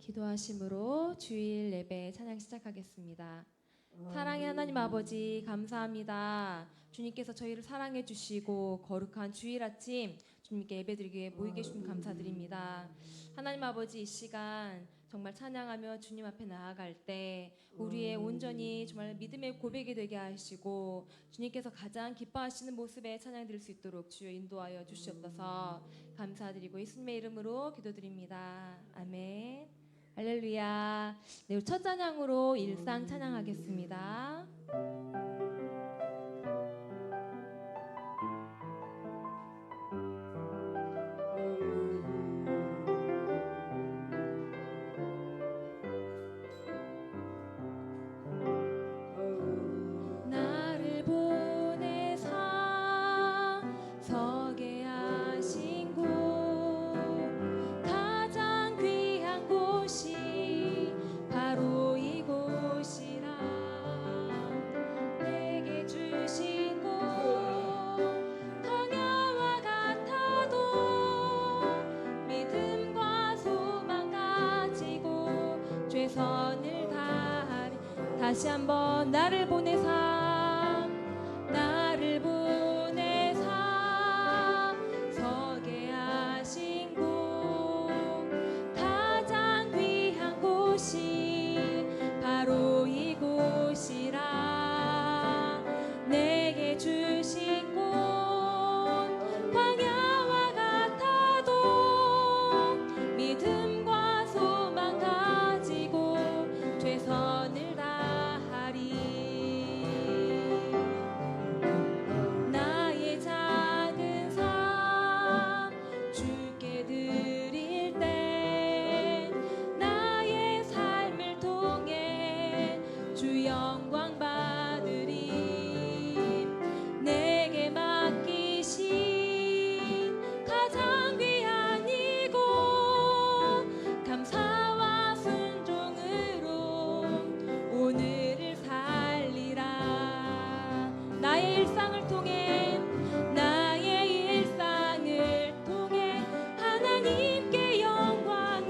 기도하심으로 주일 예배 찬양 시작하겠습니다. 사랑의 하나님 아버지 감사합니다. 주님께서 저희를 사랑해 주시고 거룩한 주일 아침 주님께 예배드리기에 모이게 해주신 감사드립니다. 하나님 아버지 이 시간 정말 찬양하며 주님 앞에 나아갈 때 우리의 온전히 정말 믿음의 고백이 되게 하시고 주님께서 가장 기뻐하시는 모습에 찬양 드릴 수 있도록 주여 인도하여 주시옵소서. 감사드리고 예수님의 이름으로 기도드립니다. 아멘. 할렐루야. 네, 우리 첫 찬양으로 일상 찬양하겠습니다. 나를 보내사 서게 하신 곳 가장 귀한 곳이 바로 이곳이라. 내게 주신 곳 광야와 같아도 믿음과 소망 가지고 최선을 다하리. 다시 한번 나를 보내사 나를 보내사 서게 하신 곳 가장 귀한 곳이 바로 이곳이라. 내게 주신 곳 광야와 같아도 믿음과 소망 가지고 최선을 다하리. 나의 작은 삶 주께 드릴 때 나의 삶을 통해 주 영광 받으리. 내게 맡기신 가장 귀한 이곳 감사와 순종으로 오늘을 살리라. 나의 일상을 통해 하나님께 영광을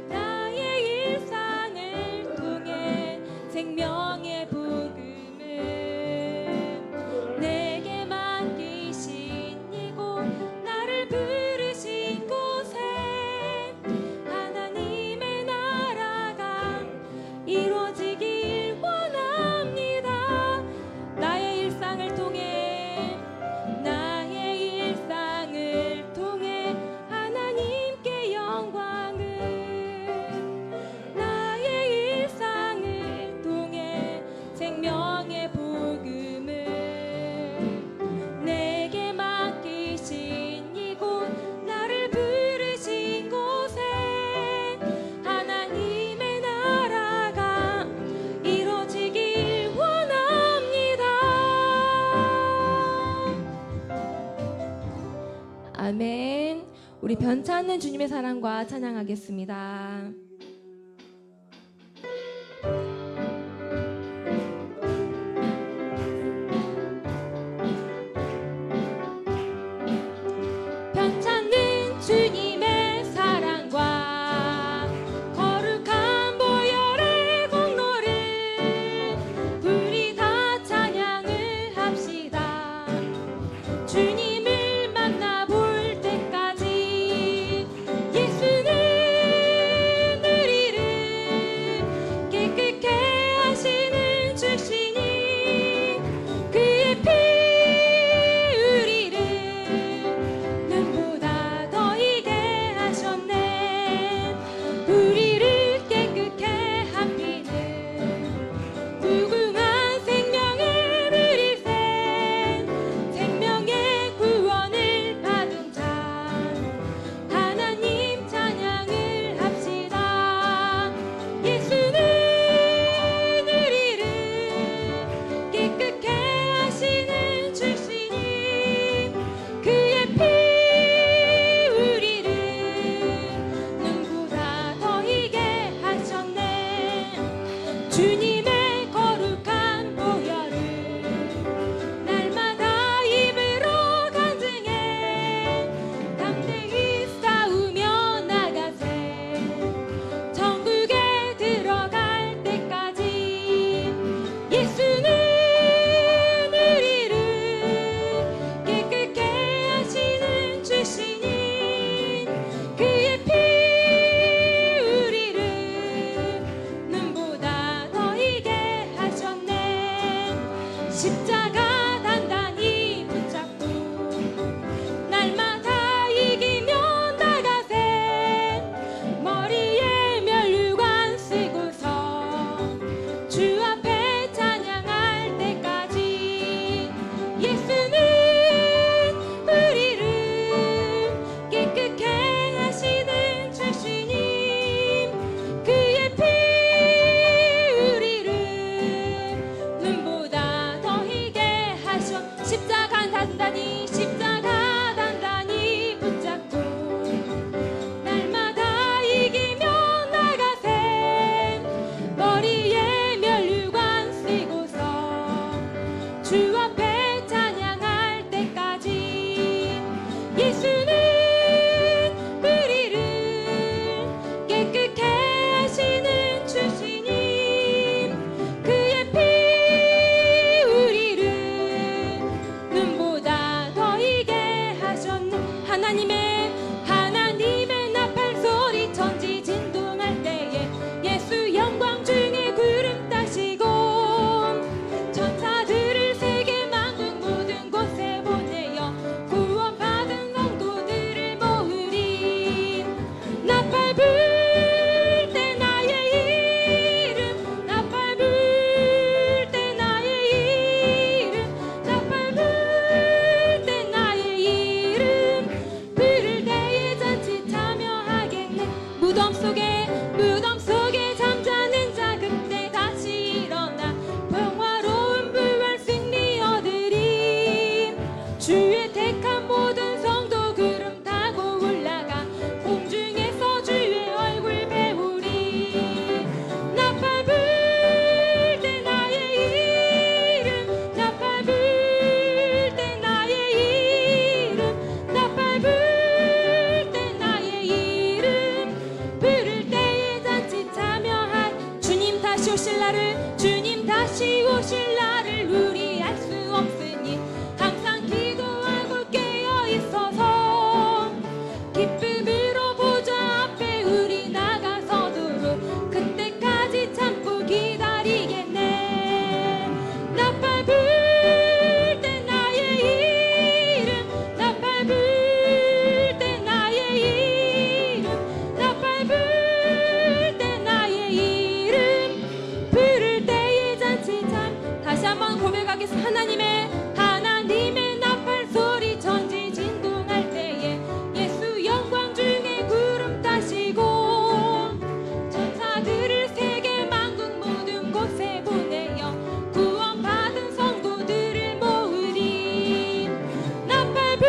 나의 일상을 통해 생명의 복음을 내게 맡기신 이곳 나를 부르신 곳에 하나님의 나라가 이루어지길 원합니다. 나의 일상을 통해 하나님께 영광을 나의 일상을 통해 생명의 복음을 내게 맡기신 이곳 나를 부르신 곳에 하나님의 나라가 이루어지길 원합니다. 아멘. 우리 변찮는 주님의 사랑과 찬양하겠습니다. 변찮는 주님의 사랑과 거룩한 보혈의 공로를 우리 다 찬양을 합시다. 주님을 만나볼 때까지 예수는 십자가 단단히 십자가 단단히 붙잡고 날마다 이기며 나가세. 머리에 면류관 쓰고서 주 앞에 찬양할 때까지 예수는 우리를 깨끗게 하시는 주시님. 그의 피 우리를 눈보다 더 이게 하셨네. 하나님의 나팔 소리 천지 진동할 때에 예수 영광 중에 구름 따시고 천사들을 세계 만국 모든 곳에 보내어 구원받은 성도들을 모으리. 나팔 불 때 나의 이름 나팔 불 때 나의 이름 나팔 불 때 나의 이름 부를 때에 잔치 참여하겠네. 무덤 속에 잠자는 자 그때 다시 일어나 평화로운 부활 승리 얻으리. 주의 택한 모든 성도 구름 타고 올라가 공중에서 주의 얼굴 배우리. 나팔 불 때 나의 이름 나팔 불 때 나의 이름 나팔 불 때 나의 이름 부를 때에 잔치 참여할. 주님 다시 오실 날을 우리 알 수 없으니 항상 기도하고 깨어 있어서 기쁨으로 보좌 앞에 우리 나가서도록 그때까지 참고 기다리겠네. 나팔 불 때 나의 이름 나팔 불 때 나의 이름 나팔 불 때 나의 이름 부를 때에 잔치 참. 다시 한번 고백하겠습니다. 하나님의 나팔 소리 천지 진동할 때에 예수 영광 중에 구름 따시고 천사들을 세계 만국 모든 곳에 보내어 구원받은 성도들을 모으리. 나팔 불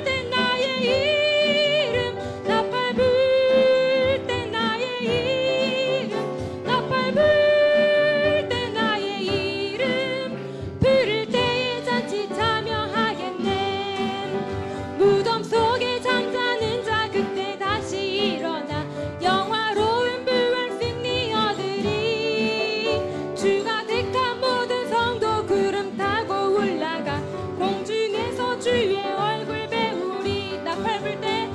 때 나의 이름 나팔 불 때 나의 이름 나팔 불 때 나의 이름 부를 때에 잔치 참여하겠네. 무덤 속에 잠자는 자 그때 다시 일어나 영화로운 부활 승리 얻으리. 주가 택한 모든 성도 구름 타고 올라가 공중에서 주의 얼굴 배우리. 나팔 불 때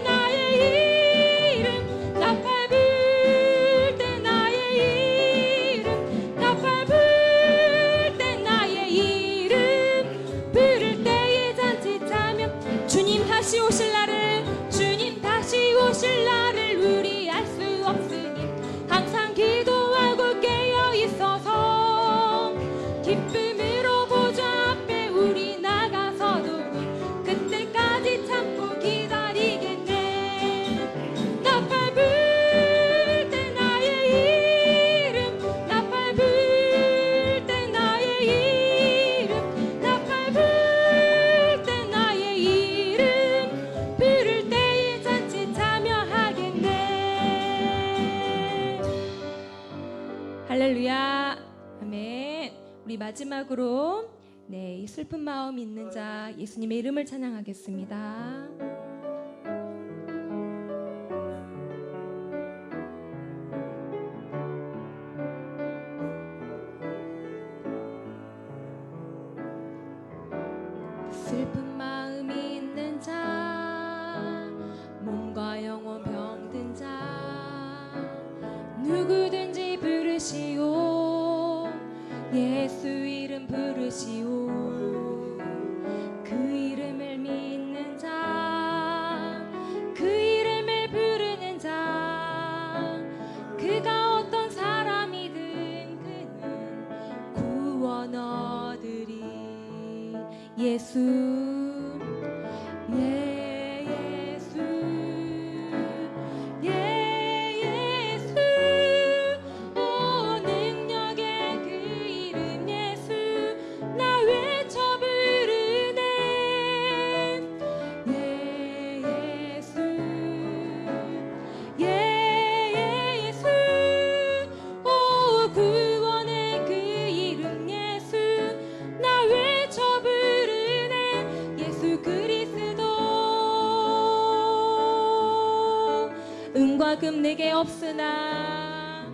나의 이름 나팔 불 때 나의 이름 나팔 불 때 나의 이름 부를 때에 잔치 참여. 주님 다시 오실 날을 우리 알 수 없으니 항상 기도하고 깨어 있어서 기쁨으로 보좌 앞에 우리 나가서도 그때까지 참고 기다리겠네. 나팔 불 때 나의 이름 나팔 불 때 나의 이름 나팔 불 때 나의 이름 부를 때에 잔치 참여하겠네. 할렐루야. 아멘. 우리 마지막으로 이 슬픈 마음 있는 자 예수님의 이름을 찬양하겠습니다. 슬픈 마음이 있는 자 몸과 영혼 병든 자 누구든지 부르시오. 예수 이름 부르시오. 그 이름을 믿는 자 그 이름을 부르는 자 그가 어떤 사람이든 그는 구원 얻으리. 예수 예수 예수 오 능력의 그 이름 예수 은과 금 내게 없으나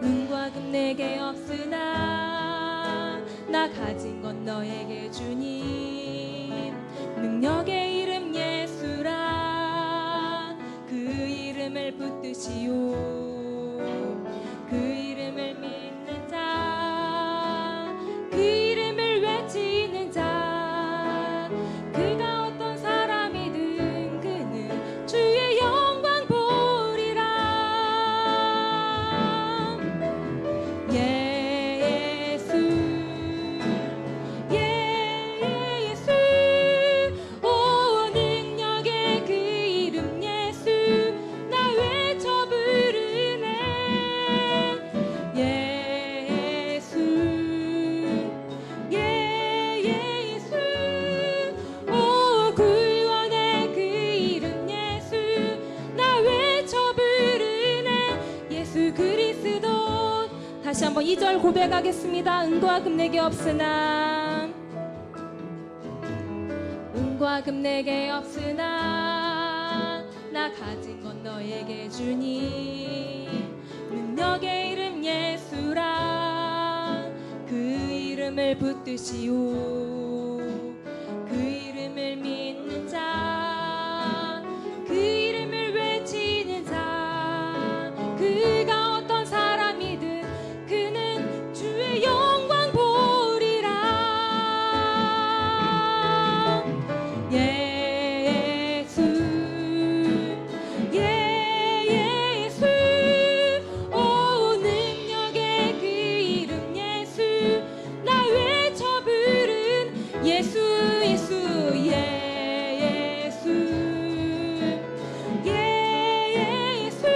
은과 금 내게 없으나 나 가진 건 너에게 주님 능력의 이름 예수라 그 이름을 붙드시오 그 이름을 믿는 자 그 이름을 외치는 자 그가 어떤 사람이든 그는 주의 영광 보리라 예수 예수 오 능력의 그 이름 예수 나 외쳐 부르네 예수 예수 오 구원의 그 이름 예수 나 외쳐 부르네 예수 그리스도 다시 한번 2절 고백하겠습니다. 은과 금 내게 없으나 은과 금 내게 없으나 나 가진 건 너에게 주니 능력의 이름 예수라 그 이름을 붙드시오 그 이름을 믿는 자 그 이름을 외치는 자 그가 어떤 사람이든 그는 주의 영광 보리라 예수 예수 오 능력의 그 이름 예수 나 외쳐 부른 예수 예수 예수 예수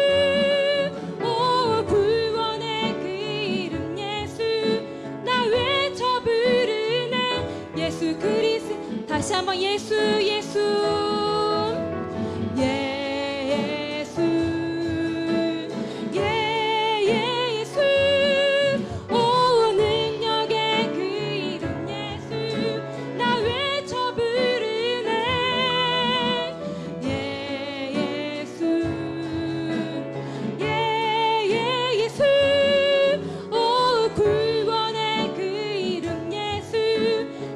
오 구원의 그 이름 예수 나 외쳐 부르네 예수 그리스 다시 한번 예수 예수 예수 예수 오 능력의 그 이름 예수 나 외쳐 부르네 예수 예수 오 구원의 그 이름 예수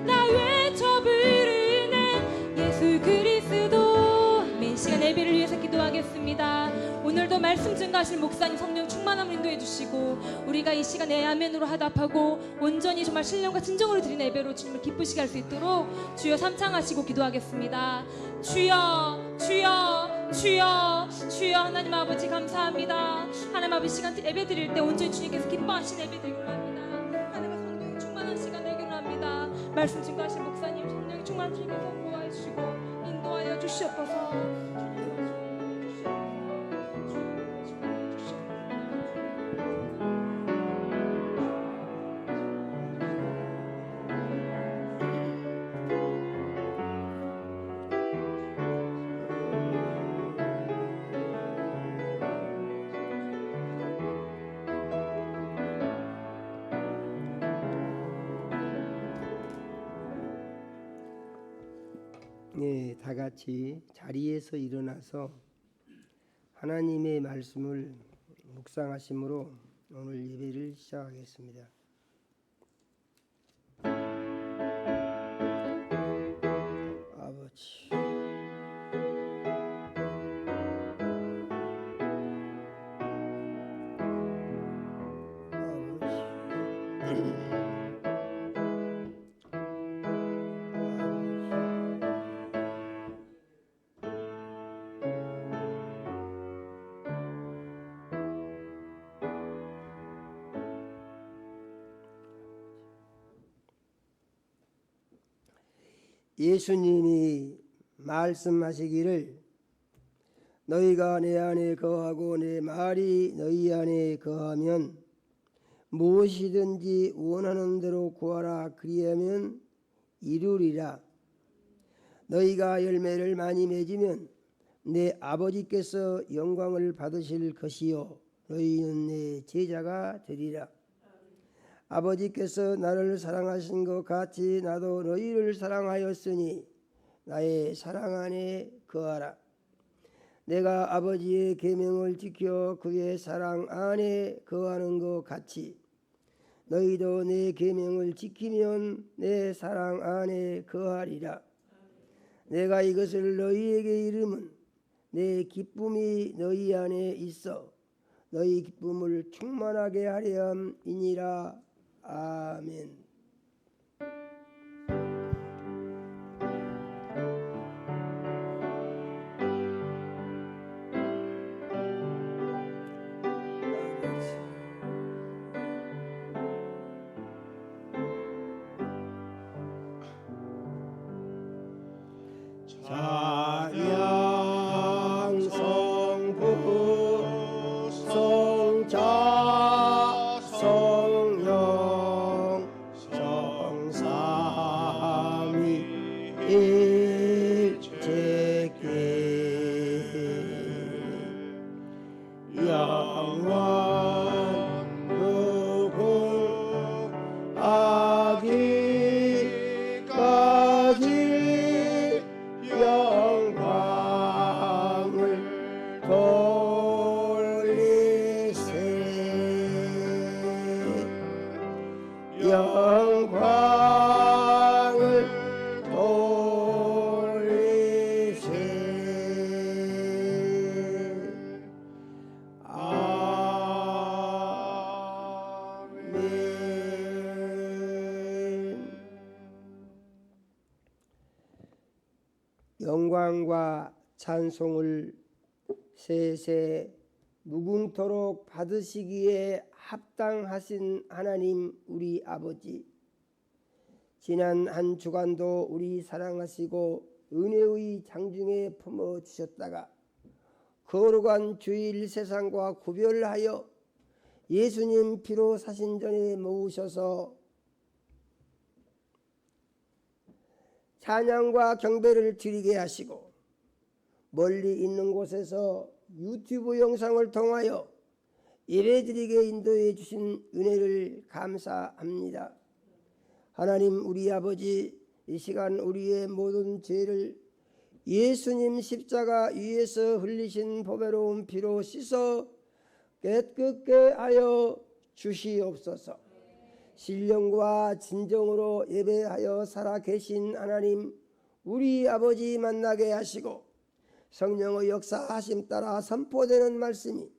나 외쳐 부르네 예수 그리스도 아멘. 시간 예배를 위해서 기도하겠습니다. 오늘도 말씀 증가하실 목사님 성령 충만함을 인도해 주시고 우리가 이 시간에 아멘으로 하답하고 온전히 정말 신령과 진정으로 드리는 예배로 주님을 기쁘시게 할 수 있도록 주여 삼창하시고 기도하겠습니다. 주여 주여 주여 주여 하나님 아버지 감사합니다. 하나님 아버지 시간 예배 드릴 때 온전히 주님께서 기뻐하신 예배 드리기로 합니다. 하나님의 성령이 충만한 시간 되기로 합니다. 말씀 증가하실 목사님 성령이 충만한 주님께서 보호해 주시고 인도하여 주시옵소서. 네, 다 같이 자리에서 일어나서 하나님의 말씀을 묵상하심으로 오늘 예배를 시작하겠습니다. 아버지 예수님이 말씀하시기를 너희가 내 안에 거하고 내 말이 너희 안에 거하면 무엇이든지 원하는 대로 구하라 그리하면 이루리라. 너희가 열매를 많이 맺으면 내 아버지께서 영광을 받으실 것이요 너희는 내 제자가 되리라. 아버지께서 나를 사랑하신 것 같이 나도 너희를 사랑하였으니 나의 사랑 안에 거하라. 내가 아버지의 계명을 지켜 그의 사랑 안에 거하는 것 같이 너희도 내 계명을 지키면 내 사랑 안에 거하리라. 내가 이것을 너희에게 이름은 내 기쁨이 너희 안에 있어 너희 기쁨을 충만하게 하려 함이니라. 아멘. 찬양 성부 성자 성령 성삼위일체께 영원 무궁 아기까지 영광을 돌리세. 영광을 돌리세. 아멘. 영광과 찬송을 세세 무궁토록 받으시기에 합당하신 하나님 우리 아버지, 지난 한 주간도 우리 사랑하시고 은혜의 장중에 품어주셨다가 거룩한 주일 세상과 구별하여 예수님 피로 사신 전에 모으셔서 찬양과 경배를 드리게 하시고 멀리 있는 곳에서 유튜브 영상을 통하여 예배드리게 인도해 주신 은혜를 감사합니다. 하나님 우리 아버지, 이 시간 우리의 모든 죄를 예수님 십자가 위에서 흘리신 보배로운 피로 씻어 깨끗게 하여 주시옵소서. 신령과 진정으로 예배하여 살아계신 하나님 우리 아버지 만나게 하시고 성령의 역사하심 따라 선포되는 말씀이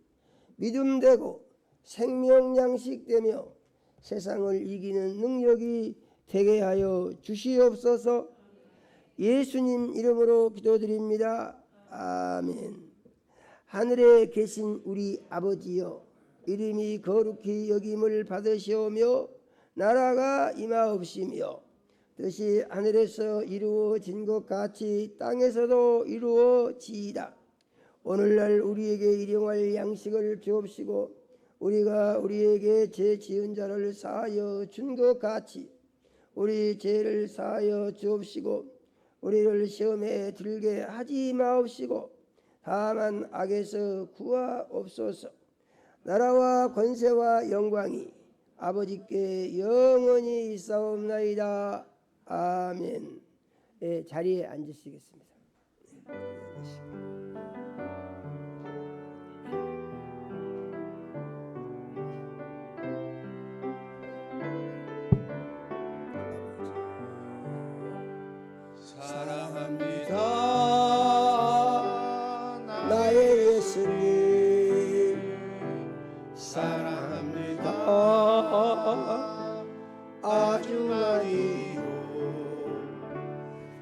믿음되고 생명양식되며 세상을 이기는 능력이 되게 하여 주시옵소서. 예수님 이름으로 기도드립니다. 아멘. 하늘에 계신 우리 아버지여, 이름이 거룩히 여김을 받으시오며 나라가 임하옵시며 뜻이 하늘에서 이루어진 것 같이 땅에서도 이루어지이다. 오늘날 우리에게 일용할 양식을 주옵시고 우리가 우리에게 죄 지은 자를 사하여 준 것 같이 우리 죄를 사하여 주옵시고 우리를 시험에 들게 하지 마옵시고 다만 악에서 구하옵소서. 나라와 권세와 영광이 아버지께 영원히 있사옵나이다. 아멘. 자리에 앉으시겠습니다. 사랑합니다 나의 예수님, 사랑합니다 아주 많이요.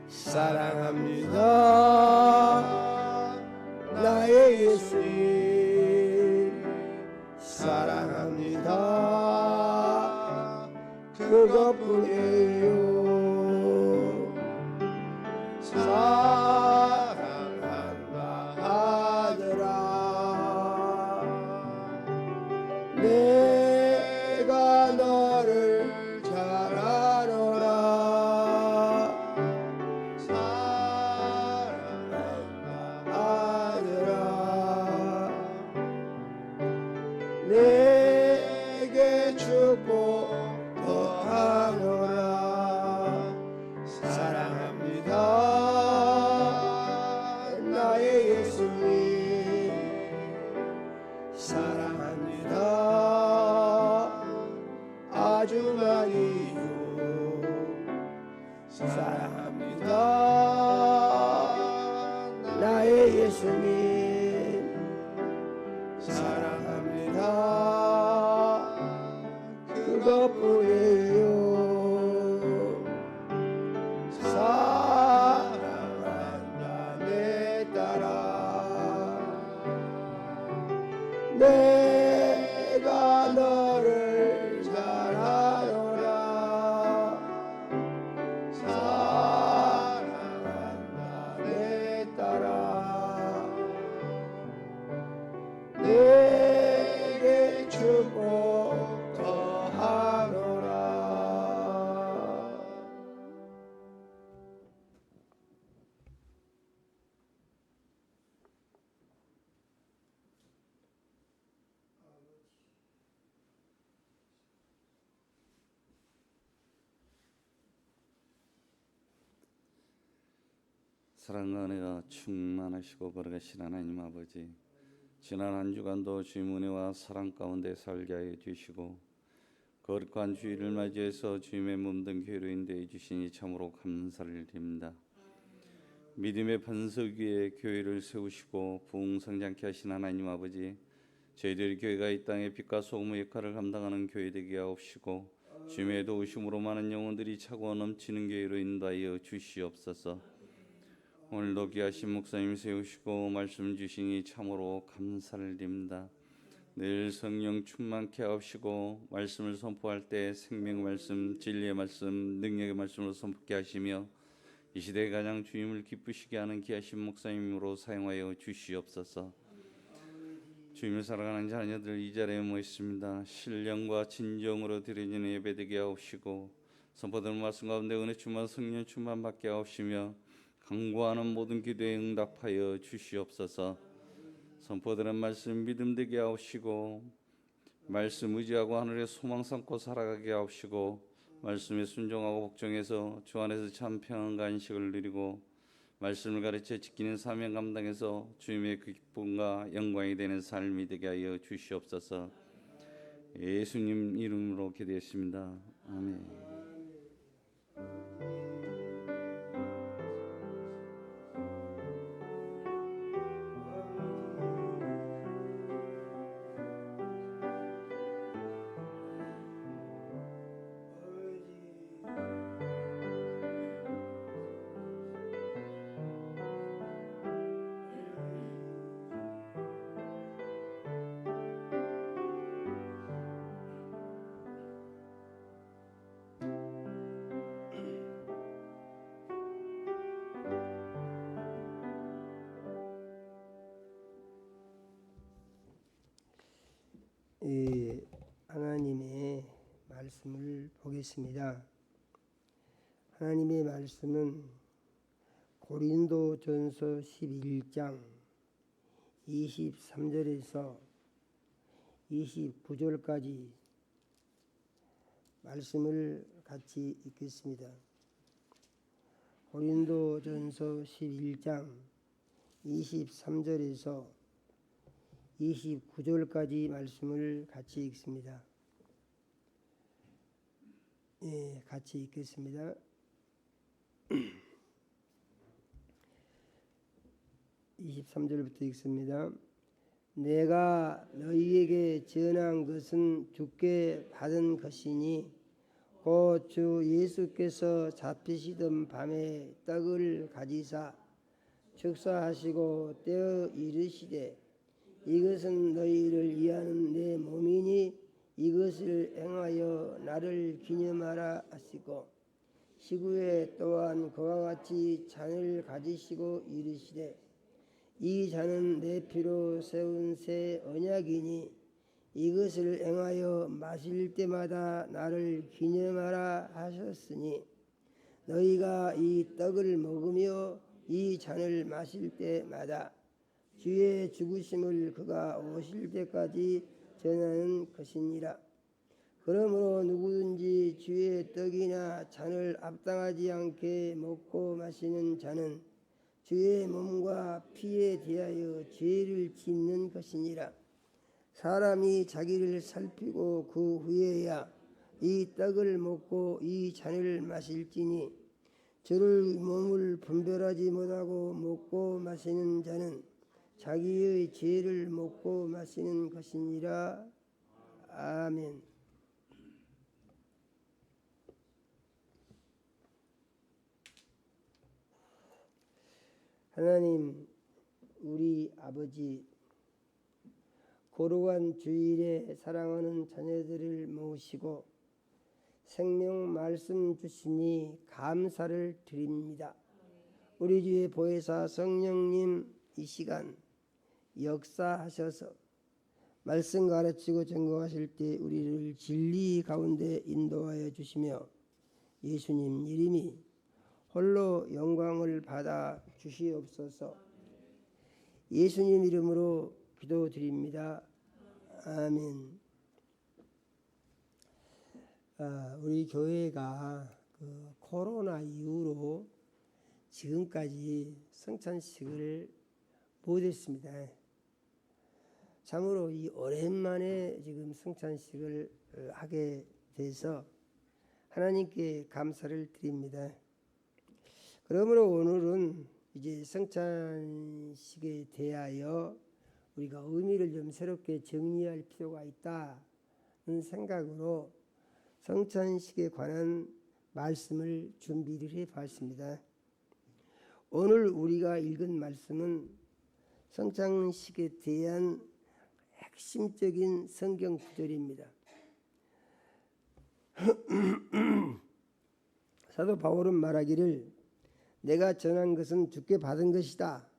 사랑합니다 나의 예수님, 사랑합니다 그것뿐이에요. 사랑한다 하더라. 내가 너를 잘 알아라. 사랑합니다. 나의 예수님 사랑합니다. 그것뿐이에요. 사랑한다 내 딸아. 내가 너를 잘 알아라. 사랑한다 내 딸아. 내게 축복 더하노라. 사랑과 은혜가 충만하시고 거룩하신 하나님 아버지, 지난 한 주간도 주님 은혜와 사랑 가운데 살게 하여 주시고 거룩한 주일을 맞이해서 주님의 몸된 교회로 되어 주시니 참으로 감사를 드립니다. 믿음의 반석 위에 교회를 세우시고 부흥성장케 하신 하나님 아버지, 저희들 교회가 이 땅에 빛과 소금의 역할을 감당하는 교회 되게 하옵시고 주님의 도우심으로 많은 영혼들이 차고 넘치는 교회로 인도하여 주시옵소서. 오늘도 귀하신 목사님 세우시고 말씀 주시니 참으로 감사를 드립니다. 늘 성령 충만케 하옵시고 말씀을 선포할 때 생명 말씀, 진리의 말씀, 능력의 말씀으로 선포케 하시며 이 시대에 가장 주님을 기쁘시게 하는 귀하신 목사님으로 사용하여 주시옵소서. 주님을 사랑하는 자녀들 이 자리에 모였습니다. 신령과 진정으로 드려지는 예배되게 하옵시고 선포되는 말씀 가운데 은혜 충만 성령 충만 받게 하옵시며 간구하는 모든 기도에 응답하여 주시옵소서. 선포되는 말씀 믿음되게 하옵시고 말씀 의지하고 하늘의 소망 삼고 살아가게 하옵시고 말씀에 순종하고 복종해서 주 안에서 참 평안과 안식을 누리고 말씀을 가르쳐 지키는 사명 감당해서 주님의 그 기쁨과 영광이 되는 삶이 되게 하여 주시옵소서. 예수님 이름으로 기도했습니다. 아멘. 하나님의 말씀을 보겠습니다. 하나님의 말씀은 고린도전서 11장 23절에서 29절까지 말씀을 같이 읽겠습니다. 고린도전서 11장 23절에서 29절까지 말씀을 같이 읽습니다. 같이 읽겠습니다. 23절부터 읽습니다. 내가 너희에게 전한 것은 주께 받은 것이니 곧 주 예수께서 잡히시던 밤에 떡을 가지사 축사하시고 떼어 이르시되 이것은 너희를 위하는 내 몸이니 이것을 행하여 나를 기념하라 하시고 시구에 또한 그와 같이 잔을 가지시고 이르시되 이 잔은 내 피로 세운 새 언약이니 이것을 행하여 마실 때마다 나를 기념하라 하셨으니 너희가 이 떡을 먹으며 이 잔을 마실 때마다 주의 죽으심을 그가 오실 때까지 전하는 것이니라. 그러므로 누구든지 주의 떡이나 잔을 합당하지 않게 먹고 마시는 자는 주의 몸과 피에 대하여 죄를 짓는 것이니라. 사람이 자기를 살피고 그 후에야 이 떡을 먹고 이 잔을 마실지니 주를 몸을 분별하지 못하고 먹고 마시는 자는 자기의 죄를 먹고 마시는 것이니라. 아멘. 하나님, 우리 아버지, 거룩한 주일에 사랑하는 자녀들을 모시고 생명 말씀 주시니 감사를 드립니다. 우리 주의 보혜사 성령님 이 시간 역사하셔서 말씀 가르치고 전공하실 때 우리를 진리 가운데 인도하여 주시며 예수님 이름이 홀로 영광을 받아 주시옵소서. 예수님 이름으로 기도드립니다. 아멘. 우리 교회가 코로나 이후로 지금까지 성찬식을 못했습니다. 참으로 이 오랜만에 지금 성찬식을 하게 돼서 하나님께 감사를 드립니다. 그러므로 오늘은 이제 성찬식에 대하여 우리가 의미를 좀 새롭게 정리할 필요가 있다는 생각으로 성찬식에 관한 말씀을 준비를 해봤습니다. 오늘 우리가 읽은 말씀은 성찬식에 대한 핵심적인 성경 구절입니다. 사도 바울은 말하기를 내가 전한 것은 주께 받은 것이다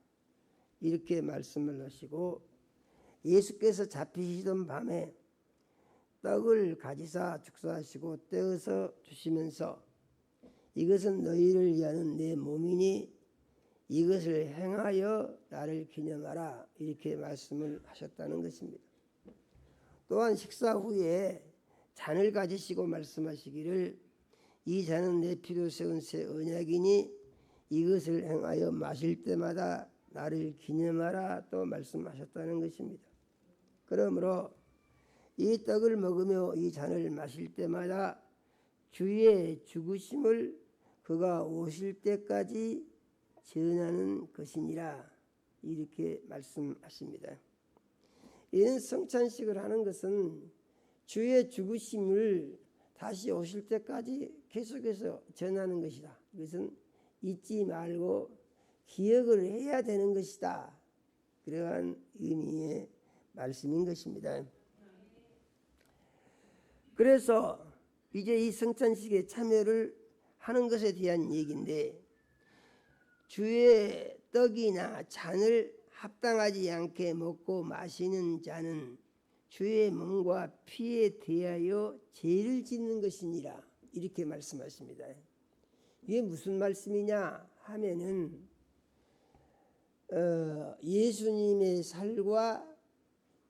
이렇게 말씀을 하시고, 예수께서 잡히시던 밤에 떡을 가지사 축사하시고 떼어서 주시면서 이것은 너희를 위하는 내 몸이니 이것을 행하여 나를 기념하라 이렇게 말씀을 하셨다는 것입니다. 또한 식사 후에 잔을 가지시고 말씀하시기를 이 잔은 내 피로 세운 새 언약이니 이것을 행하여 마실 때마다 나를 기념하라 또 말씀하셨다는 것입니다. 그러므로 이 떡을 먹으며 이 잔을 마실 때마다 주의 죽으심을 그가 오실 때까지 전하는 것이니라 이렇게 말씀하십니다. 이런 성찬식을 하는 것은 주의 죽으심을 다시 오실 때까지 계속해서 전하는 것이다. 이것은 잊지 말고 기억을 해야 되는 것이다. 그러한 의미의 말씀인 것입니다. 그래서 이제 이 성찬식에 참여를 하는 것에 대한 얘기인데, 주의 떡이나 잔을 합당하지 않게 먹고 마시는 자는 주의 몸과 피에 대하여 죄를 짓는 것이니라 이렇게 말씀하십니다. 이게 무슨 말씀이냐 하면은 예수님의 살과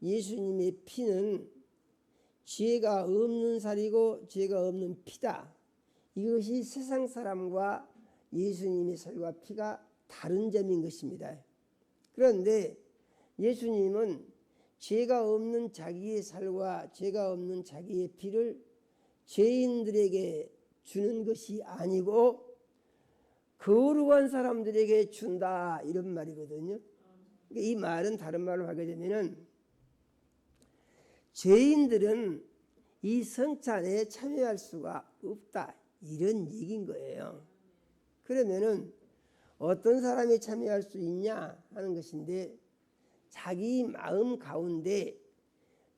예수님의 피는 죄가 없는 살이고 죄가 없는 피다. 이것이 세상 사람과 예수님의 살과 피가 다른 점인 것입니다. 그런데 예수님은 죄가 없는 자기의 살과 죄가 없는 자기의 피를 죄인들에게 주는 것이 아니고 거룩한 사람들에게 준다 이런 말이거든요. 이 말은 다른 말로 하게 되면은 죄인들은 이 성찬에 참여할 수가 없다 이런 얘기인 거예요. 그러면은 어떤 사람이 참여할 수 있냐 하는 것인데, 자기 마음 가운데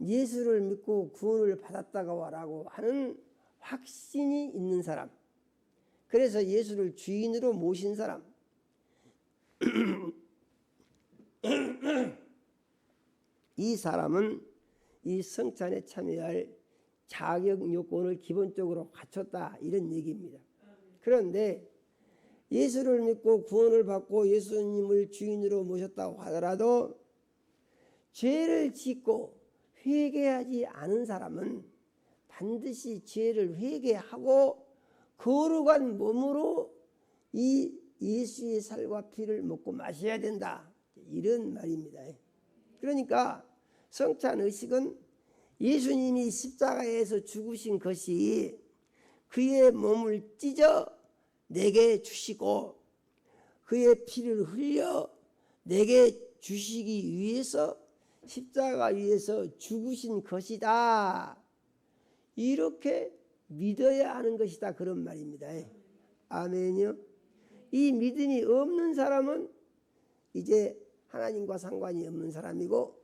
예수를 믿고 구원을 받았다고 하는 확신이 있는 사람, 그래서 예수를 주인으로 모신 사람, 이 사람은 이 성찬에 참여할 자격 요건을 기본적으로 갖췄다 이런 얘기입니다. 그런데 예수를 믿고 구원을 받고 예수님을 주인으로 모셨다고 하더라도 죄를 짓고 회개하지 않은 사람은 반드시 죄를 회개하고 거룩한 몸으로 이 예수의 살과 피를 먹고 마셔야 된다 이런 말입니다. 그러니까 성찬 의식은 예수님이 십자가에서 죽으신 것이 그의 몸을 찢어 내게 주시고 그의 피를 흘려 내게 주시기 위해서 십자가 위에서 죽으신 것이다. 이렇게 믿어야 하는 것이다. 그런 말입니다. 아멘요. 이 믿음이 없는 사람은 이제 하나님과 상관이 없는 사람이고,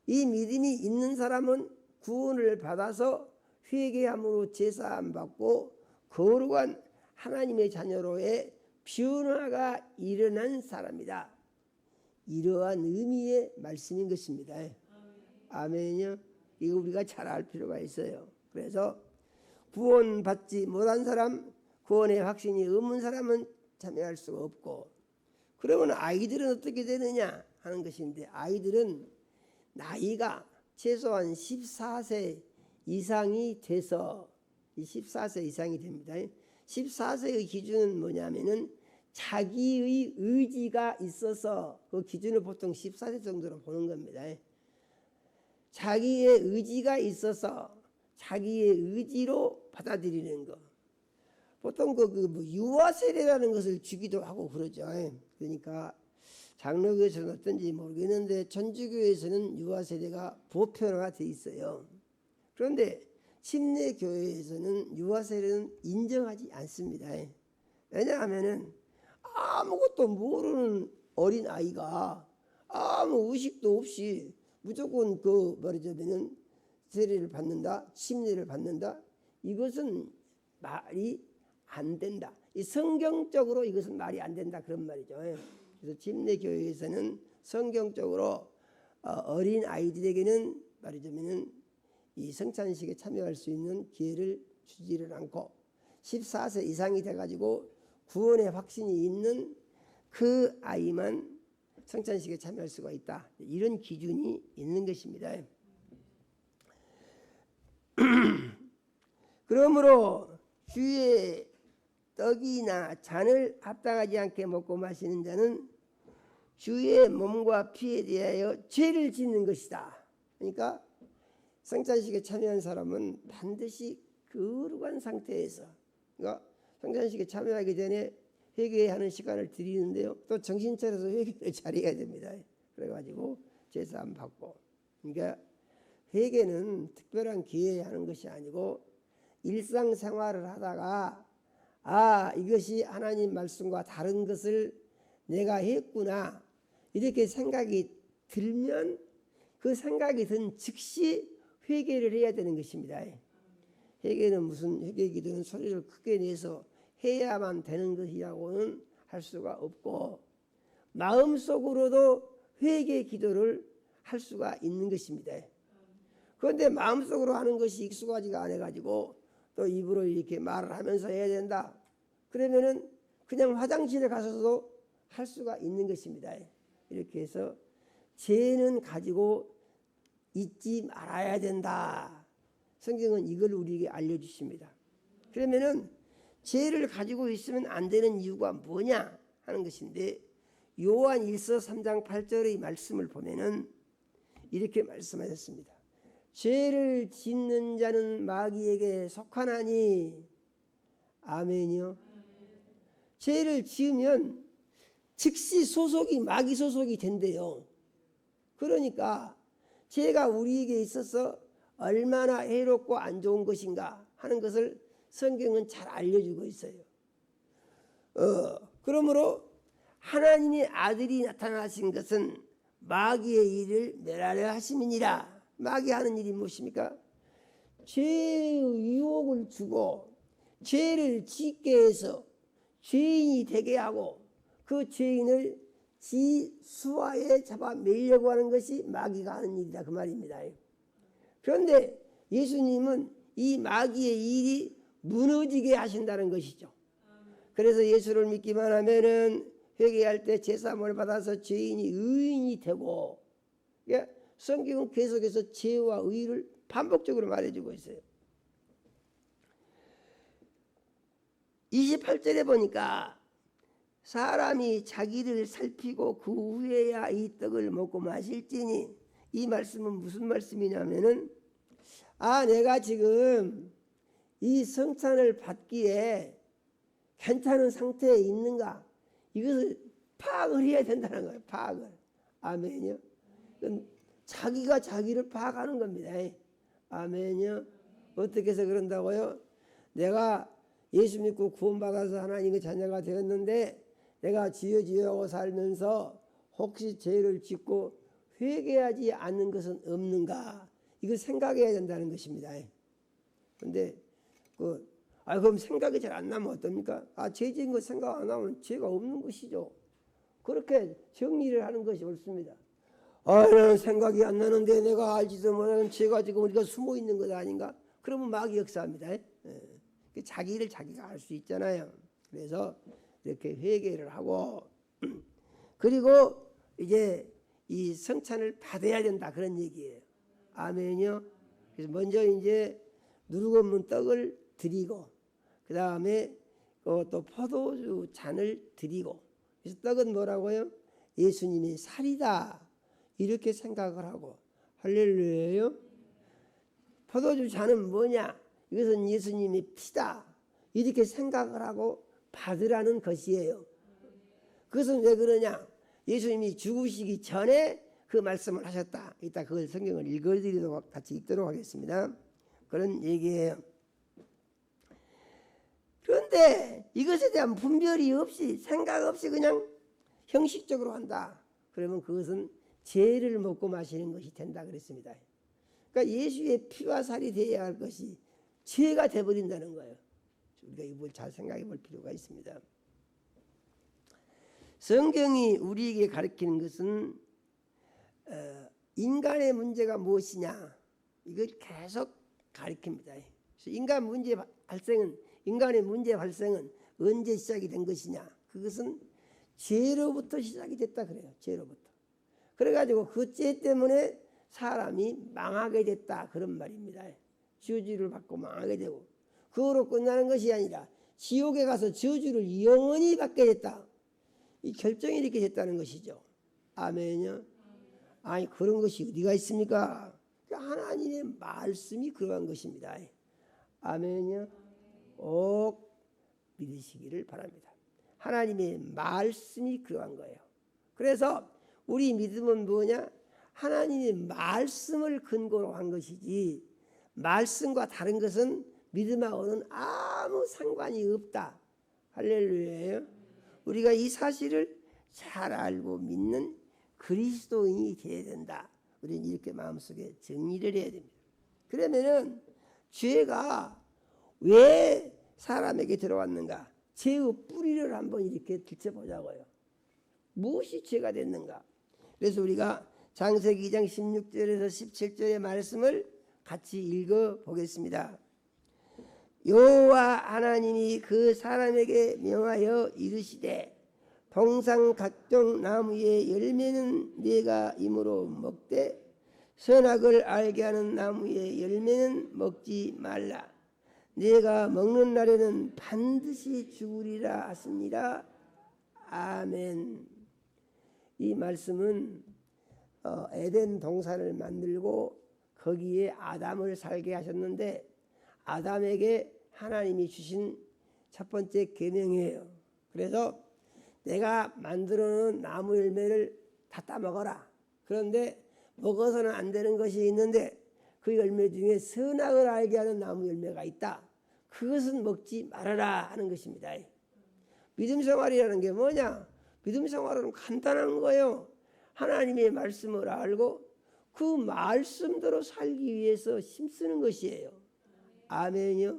이 믿음이 있는 사람은 구원을 받아서 회개함으로 제사함 받고 거룩한 하나님의 자녀로의 변화가 일어난 사람이다. 이러한 의미의 말씀인 것입니다. 아멘요. 이거 우리가 잘 알 필요가 있어요. 그래서 구원받지 못한 사람, 구원의 확신이 없는 사람은 참여할 수가 없고, 그러면 아이들은 어떻게 되느냐 하는 것인데, 아이들은 나이가 최소한 14세 이상이 돼서, 14세 이상이 됩니다. 14세의 기준은 뭐냐면은 자기의 의지가 있어서, 그 기준을 보통 14세 정도로 보는 겁니다. 자기의 의지가 있어서 자기의 의지로 받아들이는 거. 보통 뭐 유아 세례라는 것을 주기도 하고 그러죠. 그러니까 장로교에서는 어떤지 모르겠는데 천주교에서는 유아 세례가 보편화돼 있어요. 그런데 침례교회에서는 유아 세례는 인정하지 않습니다. 왜냐하면은 아무것도 모르는 어린 아이가 아무 의식도 없이 무조건 그 말하자면은 세례를 받는다, 침례를 받는다, 이것은 말이 안 된다. 이 성경적으로 이것은 말이 안 된다, 그런 말이죠. 그래서 침례교회에서는 성경적으로 어린 아이들에게는 말하자면은 이 성찬식에 참여할 수 있는 기회를 주지를 않고, 14세 이상이 돼가지고 구원의 확신이 있는 그 아이만 성찬식에 참여할 수가 있다. 이런 기준이 있는 것입니다. 그러므로 주의 떡이나 잔을 합당하지 않게 먹고 마시는 자는 주의 몸과 피에 대하여 죄를 짓는 것이다. 그러니까 성찬식에 참여한 사람은 반드시 거룩한 상태에서, 그러니까 성찬식에 참여하기 전에 회개하는 시간을 드리는데요, 또 정신 차려서 회개를 잘해야 됩니다. 그래가지고 제사함 받고, 그러니까 회개는 특별한 기회에 하는 것이 아니고 일상생활을 하다가 이것이 하나님 말씀과 다른 것을 내가 했구나 이렇게 생각이 들면 그 생각이 든 즉시 회개를 해야 되는 것입니다. 회개는 무슨 회개 기도는 소리를 크게 내서 해야만 되는 것이라고는 할 수가 없고, 마음속으로도 회개 기도를 할 수가 있는 것입니다. 그런데 마음속으로 하는 것이 익숙하지가 않아가지고 또 입으로 이렇게 말을 하면서 해야 된다, 그러면은 그냥 화장실에 가서도 할 수가 있는 것입니다. 이렇게 해서 죄는 가지고 잊지 말아야 된다. 성경은 이걸 우리에게 알려주십니다. 그러면은 죄를 가지고 있으면 안 되는 이유가 뭐냐 하는 것인데, 요한 1서 3장 8절의 말씀을 보면은 이렇게 말씀하셨습니다. 죄를 짓는 자는 마귀에게 속하나니. 아멘이요. 죄를 지으면 즉시 소속이 마귀 소속이 된대요. 그러니까 죄가 우리에게 있어서 얼마나 해롭고 안 좋은 것인가 하는 것을 성경은 잘 알려주고 있어요. 그러므로 하나님의 아들이 나타나신 것은 마귀의 일을 멸하려 하심이니라. 마귀 하는 일이 무엇입니까? 죄의 유혹을 주고 죄를 짓게 해서 죄인이 되게 하고 그 죄인을 지 수하에 잡아 매려고 하는 것이 마귀가 하는 일이다, 그 말입니다. 그런데 예수님은 이 마귀의 일이 무너지게 하신다는 것이죠. 그래서 예수를 믿기만 하면은 회개할 때 제사함을 받아서 죄인이 의인이 되고, 성경은 계속해서 죄와 의를 반복적으로 말해주고 있어요. 28절에 보니까 사람이 자기를 살피고 그 후에야 이 떡을 먹고 마실지니, 이 말씀은 무슨 말씀이냐면은 내가 지금 이 성찬을 받기에 괜찮은 상태에 있는가, 이것을 파악을 해야 된다는 거예요. 파악을. 아멘이요. 자기가 자기를 파악하는 겁니다. 아멘이요. 어떻게 해서 그런다고요? 내가 예수 믿고 구원받아서 하나님의 자녀가 되었는데 내가 주여 주여 하고 살면서 혹시 죄를 짓고 회개하지 않는 것은 없는가, 이걸 생각해야 된다는 것입니다. 그런데 그럼 생각이 잘 안 나면 어떻습니까? 죄 지은 거 생각 안 하면 죄가 없는 것이죠. 그렇게 정리를 하는 것이 옳습니다. 나는 생각이 안 나는데 내가 알지도 못하는 죄가 지금 우리가 숨어 있는 것 아닌가? 그러면 마귀 역사합니다. 자기를 자기가 알 수 있잖아요. 그래서 이렇게 회개를 하고 그리고 이제 이 성찬을 받아야 된다, 그런 얘기예요. 아멘요. 그래서 먼저 이제 누룩 없는 떡을 드리고 그 다음에 또 포도주 잔을 드리고, 그래서 떡은 뭐라고요? 예수님의 살이다, 이렇게 생각을 하고, 할렐루야요. 포도주 잔은 뭐냐? 이것은 예수님의 피다, 이렇게 생각을 하고 받으라는 것이에요. 그것은 왜 그러냐? 예수님이 죽으시기 전에 그 말씀을 하셨다. 이따 그걸 성경을 읽어드리도록 같이 읽도록 하겠습니다. 그런 얘기예요. 그런데 이것에 대한 분별이 없이, 생각 없이 그냥 형식적으로 한다, 그러면 그것은 죄를 먹고 마시는 것이 된다 그랬습니다. 그러니까 예수의 피와 살이 되어야 할 것이 죄가 돼버린다는 거예요. 우리가 이걸 잘 생각해 볼 필요가 있습니다. 성경이 우리에게 가르치는 것은 인간의 문제가 무엇이냐, 이걸 계속 가르칩니다. 그래서 인간의 문제 발생은 언제 시작이 된 것이냐, 그것은 죄로부터 시작이 됐다 그래요. 죄로부터. 그래가지고 그 죄 때문에 사람이 망하게 됐다, 그런 말입니다. 저주를 받고 망하게 되고, 그거로 끝나는 것이 아니라 지옥에 가서 저주를 영원히 받게 됐다, 이 결정이 이렇게 됐다는 것이죠. 아멘요. 아니 그런 것이 어디가 있습니까? 하나님의 말씀이 그러한 것입니다. 아멘요. 꼭 믿으시기를 바랍니다. 하나님의 말씀이 그러한 거예요. 그래서 우리 믿음은 뭐냐? 하나님의 말씀을 근거로 한 것이지, 말씀과 다른 것은 믿음하고는 아무 상관이 없다. 할렐루야예요. 우리가 이 사실을 잘 알고 믿는 그리스도인이 되어야 된다. 우리는 이렇게 마음속에 정리를 해야 됩니다. 그러면은 죄가 왜 사람에게 들어왔는가? 죄의 뿌리를 한번 이렇게 들춰보자고요. 무엇이 죄가 됐는가? 그래서 우리가 창세기 2장 16절에서 17절의 말씀을 같이 읽어보겠습니다. 여호와 하나님이 그 사람에게 명하여 이르시되 동상 각종 나무의 열매는 네가 임으로 먹되 선악을 알게 하는 나무의 열매는 먹지 말라. 네가 먹는 날에는 반드시 죽으리라 하시니라. 아멘. 이 말씀은 에덴 동산을 만들고 거기에 아담을 살게 하셨는데, 아담에게 하나님이 주신 첫 번째 계명이에요. 그래서 내가 만들어 놓은 나무 열매를 다 따먹어라. 그런데 먹어서는 안 되는 것이 있는데 그 열매 중에 선악을 알게 하는 나무 열매가 있다. 그것은 먹지 말아라 하는 것입니다. 믿음 생활이라는 게 뭐냐? 믿음 생활은 간단한 거예요. 하나님의 말씀을 알고 그 말씀대로 살기 위해서 힘쓰는 것이에요. 아멘이요.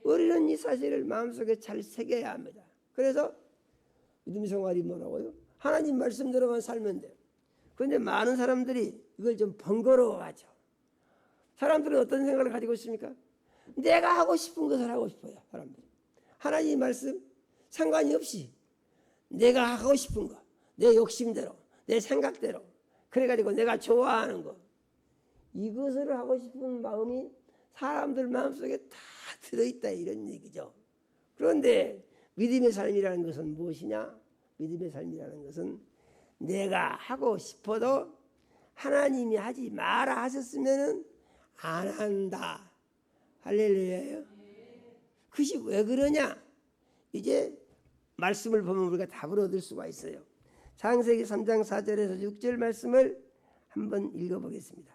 우리는 이 사실을 마음속에 잘 새겨야 합니다. 그래서 믿음 생활이 뭐라고요? 하나님 말씀대로만 살면 돼요. 그런데 많은 사람들이 이걸 좀 번거로워하죠. 사람들은 어떤 생각을 가지고 있습니까? 내가 하고 싶은 것을 하고 싶어요. 사람들이 하나님 말씀 상관이 없이 내가 하고 싶은 거, 내 욕심대로, 내 생각대로, 그래가지고 내가 좋아하는 거, 이것을 하고 싶은 마음이 사람들 마음속에 다 들어있다, 이런 얘기죠. 그런데 믿음의 삶이라는 것은 무엇이냐? 믿음의 삶이라는 것은 내가 하고 싶어도 하나님이 하지 마라 하셨으면 안 한다. 할렐루야예요. 그것이 왜 그러냐? 이제 말씀을 보면 우리가 답을 얻을 수가 있어요. 창세기 3장 4절에서 6절 말씀을 한번 읽어보겠습니다.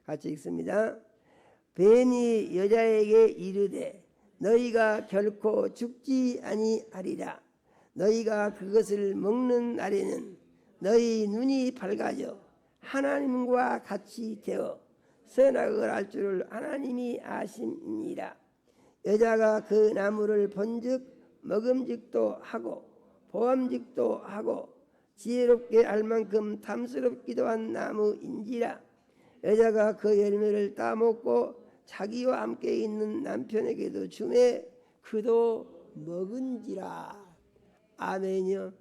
같이 읽습니다. 뱀이 여자에게 이르되 너희가 결코 죽지 아니하리라. 너희가 그것을 먹는 날에는 너희 눈이 밝아져 하나님과 같이 되어 선악을 알 줄을 하나님이 아심이니라. 여자가 그 나무를 본즉 먹음직도 하고 보암직도 하고 지혜롭게 알 만큼 탐스럽기도 한 나무인지라. 여자가 그 열매를 따먹고 자기와 함께 있는 남편에게도 주매 그도 먹은지라. 아멘이요.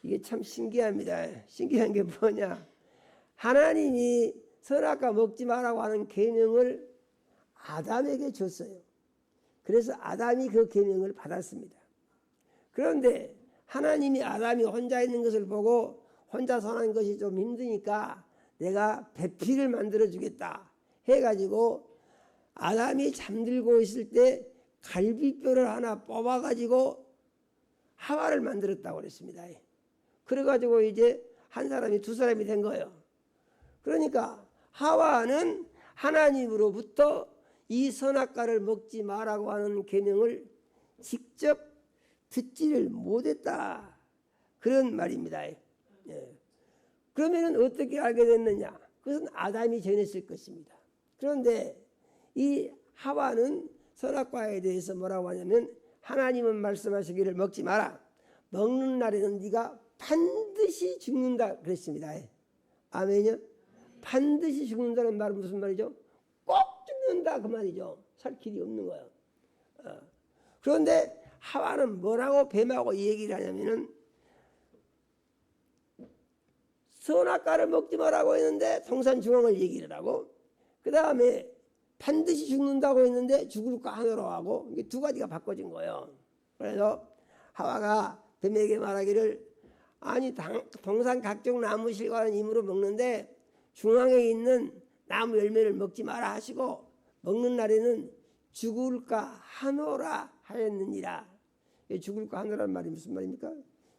이게 참 신기합니다. 신기한 게 뭐냐, 하나님이 선악과 먹지 말라고 하는 계명을 아담에게 줬어요. 그래서 아담이 그 계명을 받았습니다. 그런데 하나님이 아담이 혼자 있는 것을 보고 혼자 사는 것이 좀 힘드니까 내가 배필을 만들어 주겠다 해가지고 아담이 잠들고 있을 때 갈비뼈를 하나 뽑아가지고 하와를 만들었다고 그랬습니다. 그래가지고 이제 한 사람이 두 사람이 된 거예요. 그러니까 하와는 하나님으로부터 이 선악과를 먹지 말라고 하는 계명을 직접 듣지를 못했다, 그런 말입니다. 그러면 어떻게 알게 됐느냐? 그것은 아담이 전했을 것입니다. 그런데 이 하와는 선악과에 대해서 뭐라고 하냐면 하나님은 말씀하시기를 먹지 마라. 먹는 날에는 네가 반드시 죽는다 그랬습니다. 아멘이요? 반드시 죽는다는 말은 무슨 말이죠? 꼭 죽는다 그 말이죠. 살 길이 없는 거예요. 그런데 하와는 뭐라고 뱀하고 얘기를 하냐면은 선악과를 먹지 말라고 했는데 성산중앙을 얘기를 하고, 그 다음에 반드시 죽는다고 했는데 죽을까 하노라고 하고, 이게 두 가지가 바꿔진 거예요. 그래서 하와가 뱀에게 말하기를 아니 동산 각종 나무 실과는 임으로 먹는데 중앙에 있는 나무 열매를 먹지 마라 하시고 먹는 날에는 죽을까 하노라 하였느니라. 죽을까 하노라는 말이 무슨 말입니까?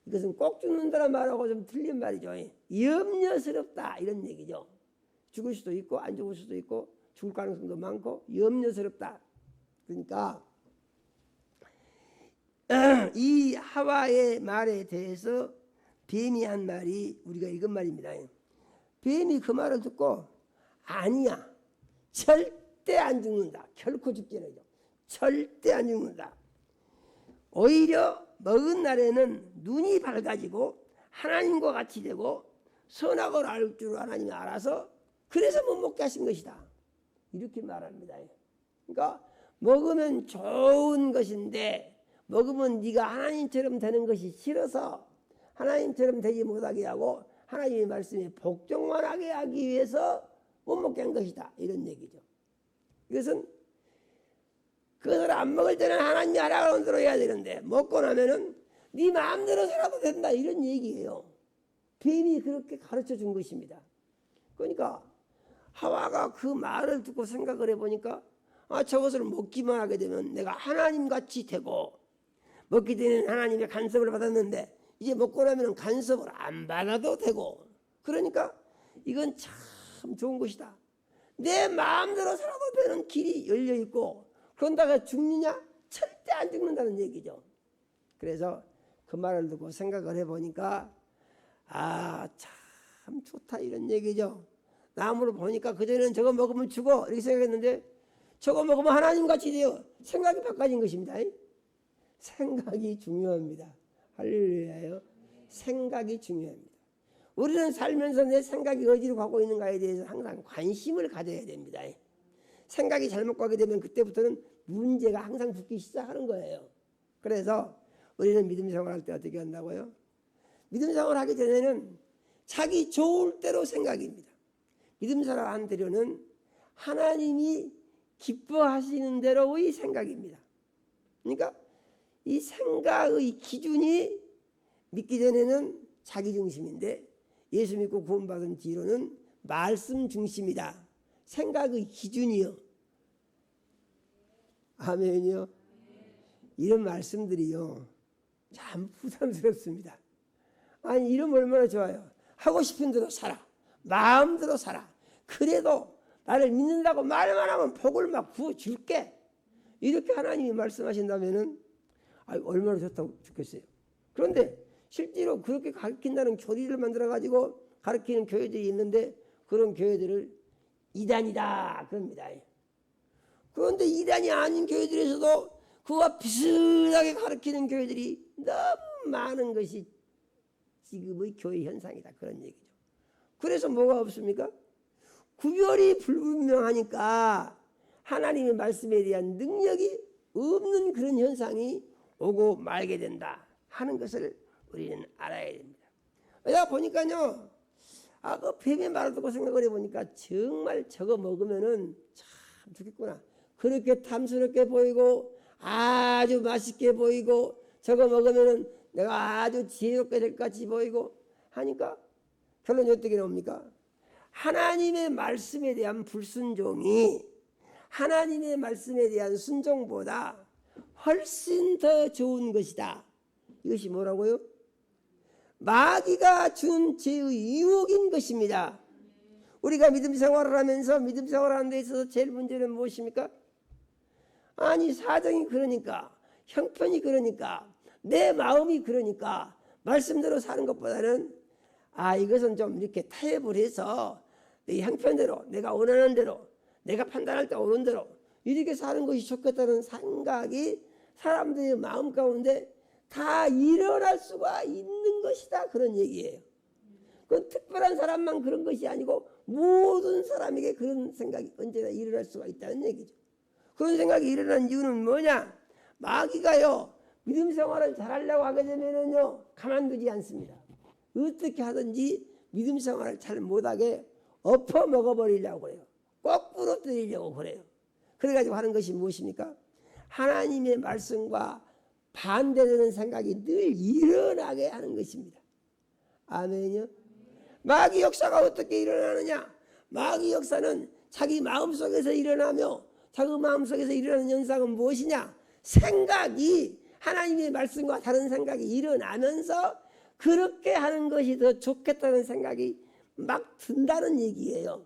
이것은 꼭 죽는다는 말하고 좀 틀린 말이죠. 염려스럽다 이런 얘기죠. 죽을 수도 있고 안 죽을 수도 있고 죽을 가능성도 많고 염려스럽다. 그러니까 이 하와의 말에 대해서 뱀이 한 말이 우리가 읽은 말입니다. 뱀이 그 말을 듣고 아니야, 절대 안 죽는다, 결코 죽지 않아요, 절대 안 죽는다, 오히려 먹은 날에는 눈이 밝아지고 하나님과 같이 되고 선악을 알 줄 하나님이 알아서 그래서 못 먹게 하신 것이다, 이렇게 말합니다. 그러니까 먹으면 좋은 것인데 먹으면 네가 하나님처럼 되는 것이 싫어서 하나님처럼 되지 못하게 하고 하나님의 말씀에 복종만 하게 하기 위해서 못 먹게 한 것이다, 이런 얘기죠. 이것은 그것을 안 먹을 때는 하나님이 하라는 대로 해야 되는데 먹고 나면은 네 마음대로 살아도 된다, 이런 얘기예요. 뱀이 그렇게 가르쳐 준 것입니다. 그러니까 하와가 그 말을 듣고 생각을 해보니까 저것을 먹기만 하게 되면 내가 하나님같이 되고 먹기 전에는 하나님의 간섭을 받았는데 이제 먹고 나면 간섭을 안 받아도 되고, 그러니까 이건 참 좋은 것이다. 내 마음대로 살아도 되는 길이 열려있고 그런다가 죽느냐? 절대 안 죽는다는 얘기죠. 그래서 그 말을 듣고 생각을 해보니까 참 좋다, 이런 얘기죠. 나무를 보니까 그전에는 저거 먹으면 죽어 이렇게 생각했는데 저거 먹으면 하나님같이 돼요. 생각이 바꿔진 것입니다. 생각이 중요합니다. 할렐루야요. 생각이 중요합니다. 우리는 살면서 내 생각이 어디로 가고 있는가에 대해서 항상 관심을 가져야 됩니다. 생각이 잘못 가게 되면 그때부터는 문제가 항상 붙기 시작하는 거예요. 그래서 우리는 믿음 생활할 때 어떻게 한다고요? 믿음 생활하기 전에는 자기 좋을 대로 생각입니다. 믿음 생활한 대로는 하나님이 기뻐하시는 대로의 생각입니다. 그러니까 이 생각의 기준이 믿기 전에는 자기 중심인데 예수 믿고 구원받은 뒤로는 말씀 중심이다. 생각의 기준이요. 아멘이요. 이런 말씀들이요 참 부담스럽습니다. 아니 이러면 얼마나 좋아요. 하고 싶은 대로 살아. 마음대로 살아. 그래도 나를 믿는다고 말만 하면 복을 막 부어줄게. 이렇게 하나님이 말씀하신다면은 얼마나 좋다고 좋겠어요. 그런데 실제로 그렇게 가르친다는 교리를 만들어가지고 가르치는 교회들이 있는데 그런 교회들을 이단이다 그럽니다. 그런데 이단이 아닌 교회들에서도 그와 비슷하게 가르치는 교회들이 너무 많은 것이 지금의 교회 현상이다 그런 얘기죠. 그래서 뭐가 없습니까? 구별이 불분명하니까 하나님의 말씀에 대한 능력이 없는 그런 현상이 오고 말게 된다 하는 것을 우리는 알아야 됩니다. 내가 보니까요, 그 뱀의 말을 듣고 생각을 해보니까 정말 저거 먹으면은 참 좋겠구나. 그렇게 탐스럽게 보이고 아주 맛있게 보이고 저거 먹으면은 내가 아주 지혜롭게 될 것 같이 보이고 하니까 결론이 어떻게 나옵니까? 하나님의 말씀에 대한 불순종이 하나님의 말씀에 대한 순종보다 훨씬 더 좋은 것이다. 이것이 뭐라고요? 마귀가 준 죄의 유혹인 것입니다. 우리가 믿음 생활을 하면서 믿음 생활하는 데 있어서 제일 문제는 무엇입니까? 아니 사정이 그러니까 형편이 그러니까 내 마음이 그러니까 말씀대로 사는 것보다는 이것은 좀 이렇게 타협을 해서 내 형편대로 내가 원하는 대로 내가 판단할 때 옳은 대로 이렇게 사는 것이 좋겠다는 생각이 사람들의 마음 가운데 다 일어날 수가 있는 것이다 그런 얘기예요. 그건 특별한 사람만 그런 것이 아니고 모든 사람에게 그런 생각이 언제나 일어날 수가 있다는 얘기죠. 그런 생각이 일어난 이유는 뭐냐? 마귀가요 믿음 생활을 잘하려고 하게 되면은요 가만두지 않습니다. 어떻게 하든지 믿음 생활을 잘 못하게 엎어 먹어버리려고 그래요. 거꾸로 때리려고 그래요. 그래가지고 하는 것이 무엇입니까? 하나님의 말씀과 반대되는 생각이 늘 일어나게 하는 것입니다. 아멘요. 마귀 역사가 어떻게 일어나느냐? 마귀 역사는 자기 마음속에서 일어나며 자기 마음속에서 일어나는 현상은 무엇이냐? 생각이 하나님의 말씀과 다른 생각이 일어나면서 그렇게 하는 것이 더 좋겠다는 생각이 막 든다는 얘기예요.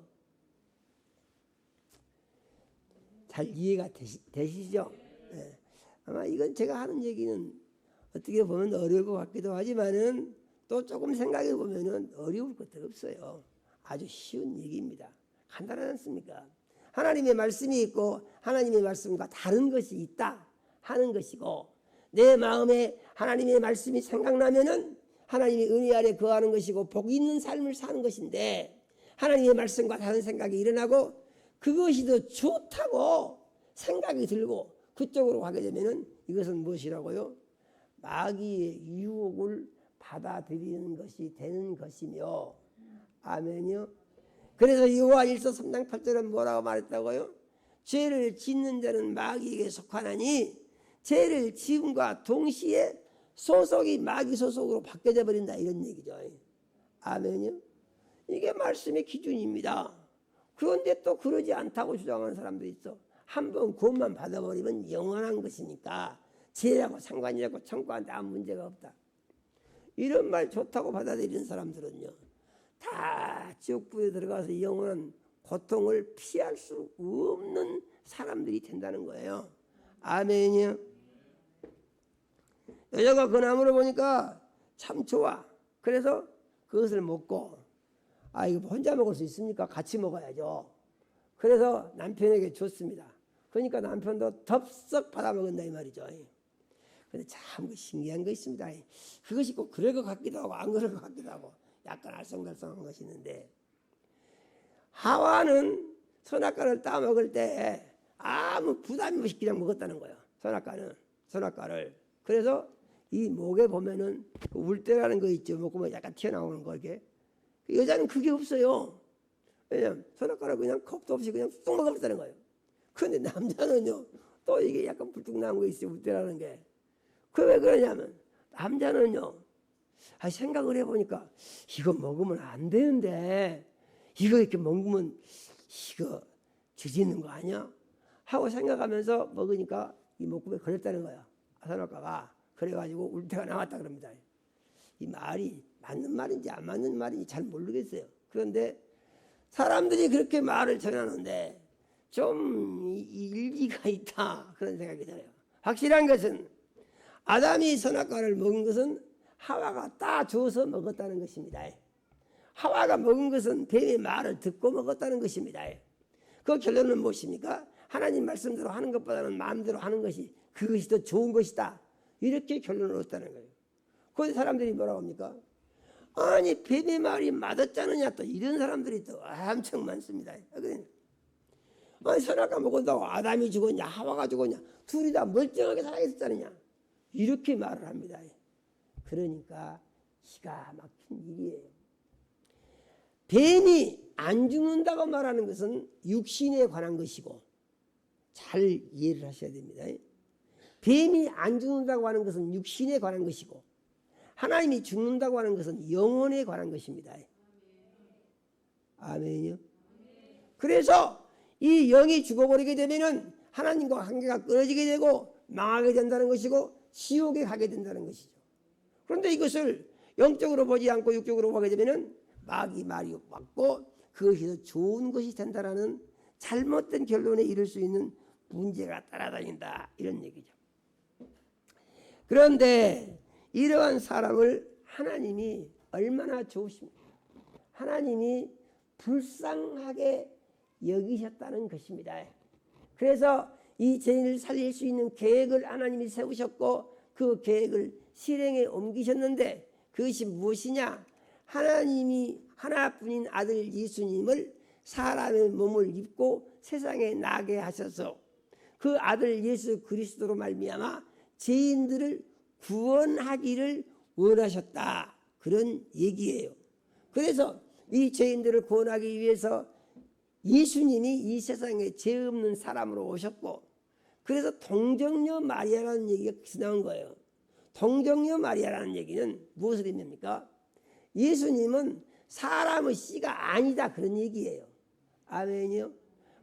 잘 이해가 되시죠? 네. 아마 이건 제가 하는 얘기는 어떻게 보면 어려울 것 같기도 하지만은 또 조금 생각해 보면은 어려울 것도 없어요. 아주 쉬운 얘기입니다. 간단하지 않습니까? 하나님의 말씀이 있고 하나님의 말씀과 다른 것이 있다 하는 것이고 내 마음에 하나님의 말씀이 생각나면은 하나님의 은혜 아래 거하는 것이고 복 있는 삶을 사는 것인데 하나님의 말씀과 다른 생각이 일어나고 그것이 더 좋다고 생각이 들고 그쪽으로 가게 되면은 이것은 무엇이라고요? 마귀의 유혹을 받아들이는 것이 되는 것이며 아멘요. 그래서 요한 1서 3장 8절은 뭐라고 말했다고요? 죄를 짓는 자는 마귀에게 속하나니 죄를 지음과 동시에 소속이 마귀 소속으로 바뀌어져 버린다 이런 얘기죠. 아멘요. 이게 말씀의 기준입니다. 그런데 또 그러지 않다고 주장하는 사람도 있어. 한번 구원만 받아버리면 영원한 것이니까 죄라고 상관이 없고 천국한테 아무 문제가 없다. 이런 말 좋다고 받아들이는 사람들은요 다 지옥불에 들어가서 영원한 고통을 피할 수 없는 사람들이 된다는 거예요. 아멘이요. 여자가 그 나무를 보니까 참 좋아. 그래서 그것을 먹고 이거 혼자 먹을 수 있습니까? 같이 먹어야죠. 그래서 남편에게 줬습니다. 그러니까 남편도 덥석 받아먹는다 이 말이죠. 근데 참 신기한 거 있습니다. 그것이 꼭 그럴 것 같기도 하고 안 그럴 것 같기도 하고 약간 알쏭달쏭한 것이 있는데 하와는 선악과를 따먹을 때 아무 부담이 없이 그냥 먹었다는 거예요. 선악과를. 그래서 이 목에 보면은 그 울대라는 거 있죠. 목구멍 약간 튀어나오는 거 이게. 여자는 그게 없어요. 왜냐면 선악과를 그냥 겁도 없이 그냥 쑥 먹었다는 거예요. 그런데 남자는요 또 이게 약간 불뚝 나온 거 있어요. 울대라는 게. 그 왜 그러냐면 남자는요 생각을 해보니까 이거 먹으면 안 되는데 이거 이렇게 먹으면 이거 죄 짓는 거 아니야? 하고 생각하면서 먹으니까 이 목구멍에 걸렸다는 거야. 선악과가 그래가지고 울태가 나왔다 그럽니다. 이 말이 맞는 말인지 안 맞는 말인지 잘 모르겠어요. 그런데 사람들이 그렇게 말을 전하는데 좀 일리가 있다 그런 생각이 들어요. 확실한 것은 아담이 선악과를 먹은 것은 하와가 따줘서 먹었다는 것입니다. 하와가 먹은 것은 뱀의 말을 듣고 먹었다는 것입니다. 그 결론은 무엇입니까? 하나님 말씀대로 하는 것보다는 마음대로 하는 것이 그것이 더 좋은 것이다. 이렇게 결론을 얻었다는 거예요. 그런데 사람들이 뭐라고 합니까? 아니 뱀의 말이 맞았잖느냐 또 이런 사람들이 또 엄청 많습니다. 아니 선악과 먹었다고 아담이 죽었냐 하와가 죽었냐 둘이 다 멀쩡하게 살아있었잖느냐 이렇게 말을 합니다. 그러니까 기가 막힌 일이에요. 뱀이 안 죽는다고 말하는 것은 육신에 관한 것이고 잘 이해를 하셔야 됩니다. 뱀이 안 죽는다고 하는 것은 육신에 관한 것이고 하나님이 죽는다고 하는 것은 영혼에 관한 것입니다. 아멘이요. 그래서 이 영이 죽어버리게 되면은 하나님과 관계가 끊어지게 되고 망하게 된다는 것이고 지옥에 가게 된다는 것이죠. 그런데 이것을 영적으로 보지 않고 육적으로 보게 되면은 마귀 말이 맞고 그것이 더 좋은 것이 된다라는 잘못된 결론에 이를 수 있는 문제가 따라다닌다 이런 얘기죠. 그런데 이러한 사람을 하나님이 얼마나 좋으십니까? 하나님이 불쌍하게 여기셨다는 것입니다. 그래서 이 죄인을 살릴 수 있는 계획을 하나님이 세우셨고 그 계획을 실행에 옮기셨는데 그것이 무엇이냐? 하나님이 하나뿐인 아들 예수님을 사람의 몸을 입고 세상에 나게 하셔서 그 아들 예수 그리스도로 말미암아 죄인들을 구원하기를 원하셨다 그런 얘기예요. 그래서 이 죄인들을 구원하기 위해서 예수님이 이 세상에 죄 없는 사람으로 오셨고 그래서 동정녀 마리아라는 얘기가 나온 거예요. 동정녀 마리아라는 얘기는 무엇을 의미합니까? 예수님은 사람의 씨가 아니다 그런 얘기예요. 아멘이요.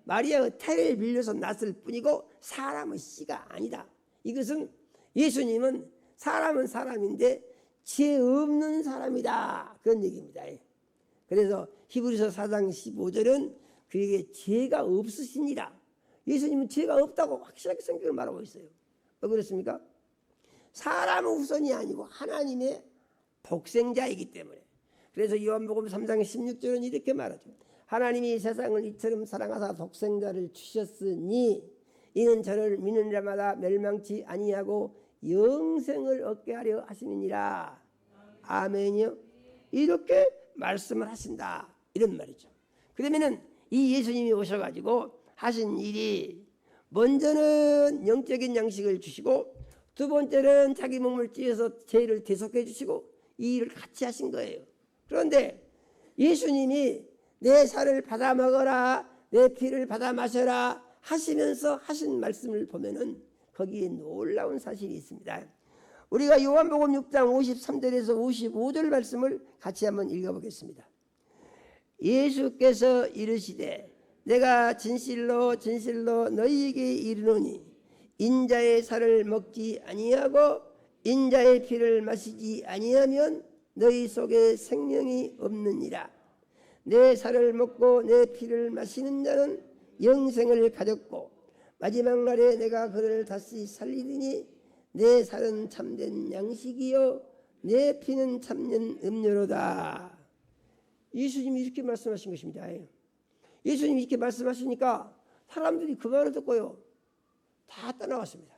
마리아의 태를 빌려서 났을 뿐이고 사람의 씨가 아니다. 이것은 예수님은 사람은 사람인데 죄 없는 사람이다 그런 얘기입니다. 그래서 히브리서 4장 15절은 그에게 죄가 없으시니라. 예수님은 죄가 없다고 확실하게 성경을 말하고 있어요. 왜 그렇습니까? 사람의 후손이 아니고 하나님의 독생자이기 때문에. 그래서 요한복음 3장 16절은 이렇게 말하죠. 하나님이 세상을 이처럼 사랑하사 독생자를 주셨으니 이는 저를 믿는 자마다 멸망치 아니하고 영생을 얻게 하려 하심이니라. 아멘이요. 이렇게 말씀을 하신다 이런 말이죠. 그러면은 이 예수님이 오셔가지고 하신 일이 먼저는 영적인 양식을 주시고 두 번째는 자기 몸을 찢어서 죄를 대속해 주시고 이 일을 같이 하신 거예요. 그런데 예수님이 내 살을 받아 먹어라 내 피를 받아 마셔라 하시면서 하신 말씀을 보면은 거기에 놀라운 사실이 있습니다. 우리가 요한복음 6장 53절에서 55절 말씀을 같이 한번 읽어보겠습니다. 예수께서 이르시되 내가 진실로 진실로 너희에게 이르노니 인자의 살을 먹지 아니하고 인자의 피를 마시지 아니하면 너희 속에 생명이 없느니라. 내 살을 먹고 내 피를 마시는 자는 영생을 가졌고 마지막 날에 내가 그를 다시 살리리니 내 살은 참된 양식이요 내 피는 참된 음료로다. 예수님이 이렇게 말씀하신 것입니다. 예수님이 이렇게 말씀하시니까 사람들이 그 말을 듣고요 다 떠나갔습니다.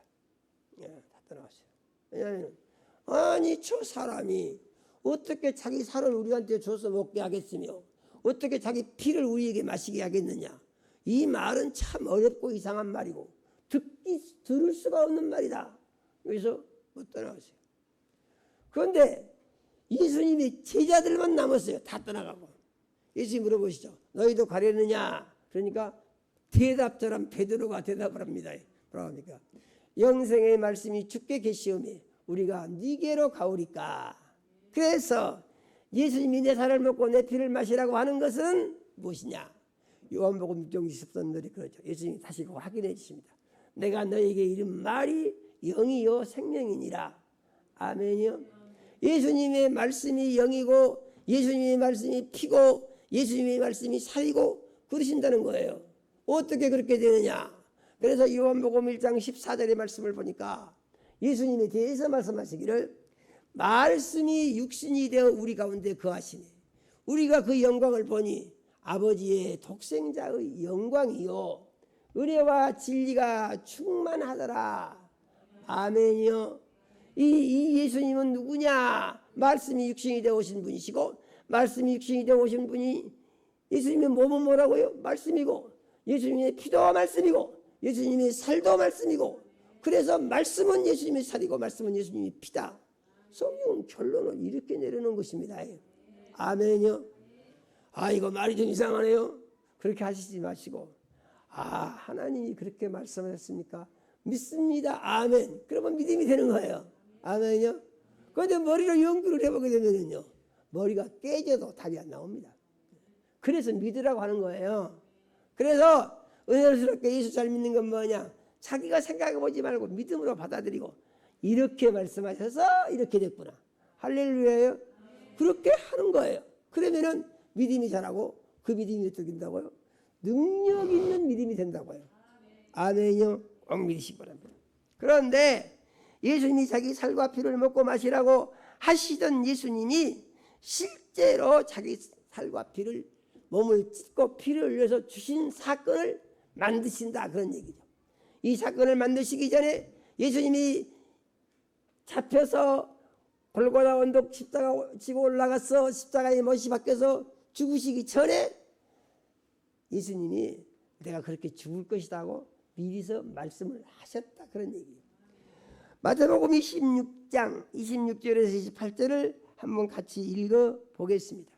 다 떠나갔어요. 왜냐하면 아니 저 사람이 어떻게 자기 살을 우리한테 줘서 먹게 하겠으며 어떻게 자기 피를 우리에게 마시게 하겠느냐. 이 말은 참 어렵고 이상한 말이고 들을 수가 없는 말이다. 그래서 못 떠나갔어요. 그런데 예수님이 제자들만 남았어요. 다 떠나가고. 예수님 물어보시죠. 너희도 가려느냐? 그러니까 대답처럼 베드로가 대답을 합니다. 뭐라고 합니까? 영생의 말씀이 주께 계시오매 우리가 네게로 가오리까. 그래서 예수님이 내 살을 먹고 내 피를 마시라고 하는 것은 무엇이냐? 요한복음 6장 23절에 그렇죠. 예수님이 다시 그거 확인해 주십니다. 내가 너에게 이른 말이 영이요 생명이니라. 아멘이요. 예수님의 말씀이 영이고 예수님의 말씀이 피고 예수님의 말씀이 살이고 그러신다는 거예요. 어떻게 그렇게 되느냐. 그래서 요한복음 1장 14절의 말씀을 보니까 예수님에 대해서 말씀하시기를 말씀이 육신이 되어 우리 가운데 거하시네. 우리가 그 영광을 보니 아버지의 독생자의 영광이요 은혜와 진리가 충만하더라. 아멘이요. 이 예수님은 누구냐? 말씀이 육신이 되어 오신 분이시고 말씀이 육신이 되어 오신 분이 예수님의 몸은 뭐라고요? 말씀이고 예수님의 피도 말씀이고 예수님의 살도 말씀이고 그래서 말씀은 예수님의 살이고 말씀은 예수님의 피다. 성경은 결론을 이렇게 내려놓은 것입니다. 아멘이요. 아 이거 말이 좀 이상하네요. 그렇게 하시지 마시고 하나님이 그렇게 말씀하셨습니까? 믿습니다. 아멘. 그러면 믿음이 되는 거예요. 아멘이요. 그런데 머리로 연구를 해보게 되면요 머리가 깨져도 답이 안 나옵니다. 그래서 믿으라고 하는 거예요. 그래서 은혜스럽게 예수 잘 믿는 건 뭐냐? 자기가 생각해보지 말고 믿음으로 받아들이고 이렇게 말씀하셔서 이렇게 됐구나. 할렐루야예요. 그렇게 하는 거예요. 그러면은 믿음이 자라고 그 믿음이 어떻게 된다고요? 능력 있는 믿음이 된다고요. 아멘이요. 꼭 믿으시기 바랍니다. 그런데 예수님이 자기 살과 피를 먹고 마시라고 하시던 예수님이 실제로 자기 살과 피를 몸을 찢고 피를 흘려서 주신 사건을 만드신다 그런 얘기죠. 이 사건을 만드시기 전에 예수님이 잡혀서 골고다 언덕 십자가 지고 올라가서 십자가에 못이 박혀서 죽으시기 전에 예수님이 내가 그렇게 죽을 것이다 하고 미리서 말씀을 하셨다 그런 얘기예요. 마태복음 26장 26절에서 28절을 한번 같이 읽어 보겠습니다.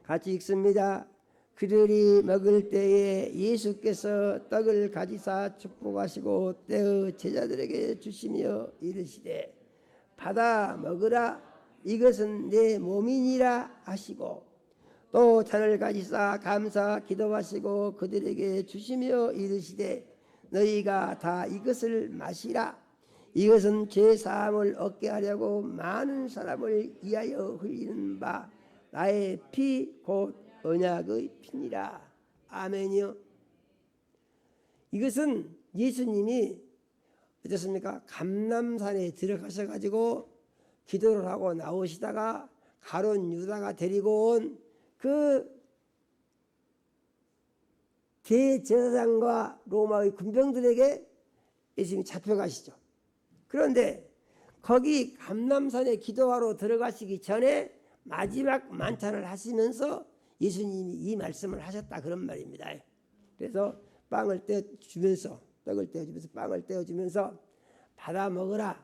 같이 읽습니다. 그들이 먹을 때에 예수께서 떡을 가지사 축복하시고 떼어 제자들에게 주시며 이르시되 받아 먹으라 이것은 내 몸이니라 하시고 또 잔을 가지사 감사 기도하시고 그들에게 주시며 이르시되 너희가 다 이것을 마시라 이것은 죄 사함을 얻게 하려고 많은 사람을 위하여 흘리는 바 나의 피 곧 언약의 피니라. 아멘이요. 이것은 예수님이 어떻습니까? 감람산에 들어가셔 가지고 기도를 하고 나오시다가 가룟 유다가 데리고 온 그 대제사장과 로마의 군병들에게 예수님이 잡혀가시죠. 그런데 거기 감람산에 기도하러 들어가시기 전에 마지막 만찬을 하시면서 예수님이 이 말씀을 하셨다 그런 말입니다. 그래서 빵을 떼어주면서 떡을 떼어주면서 빵을 떼어주면서 받아 먹으라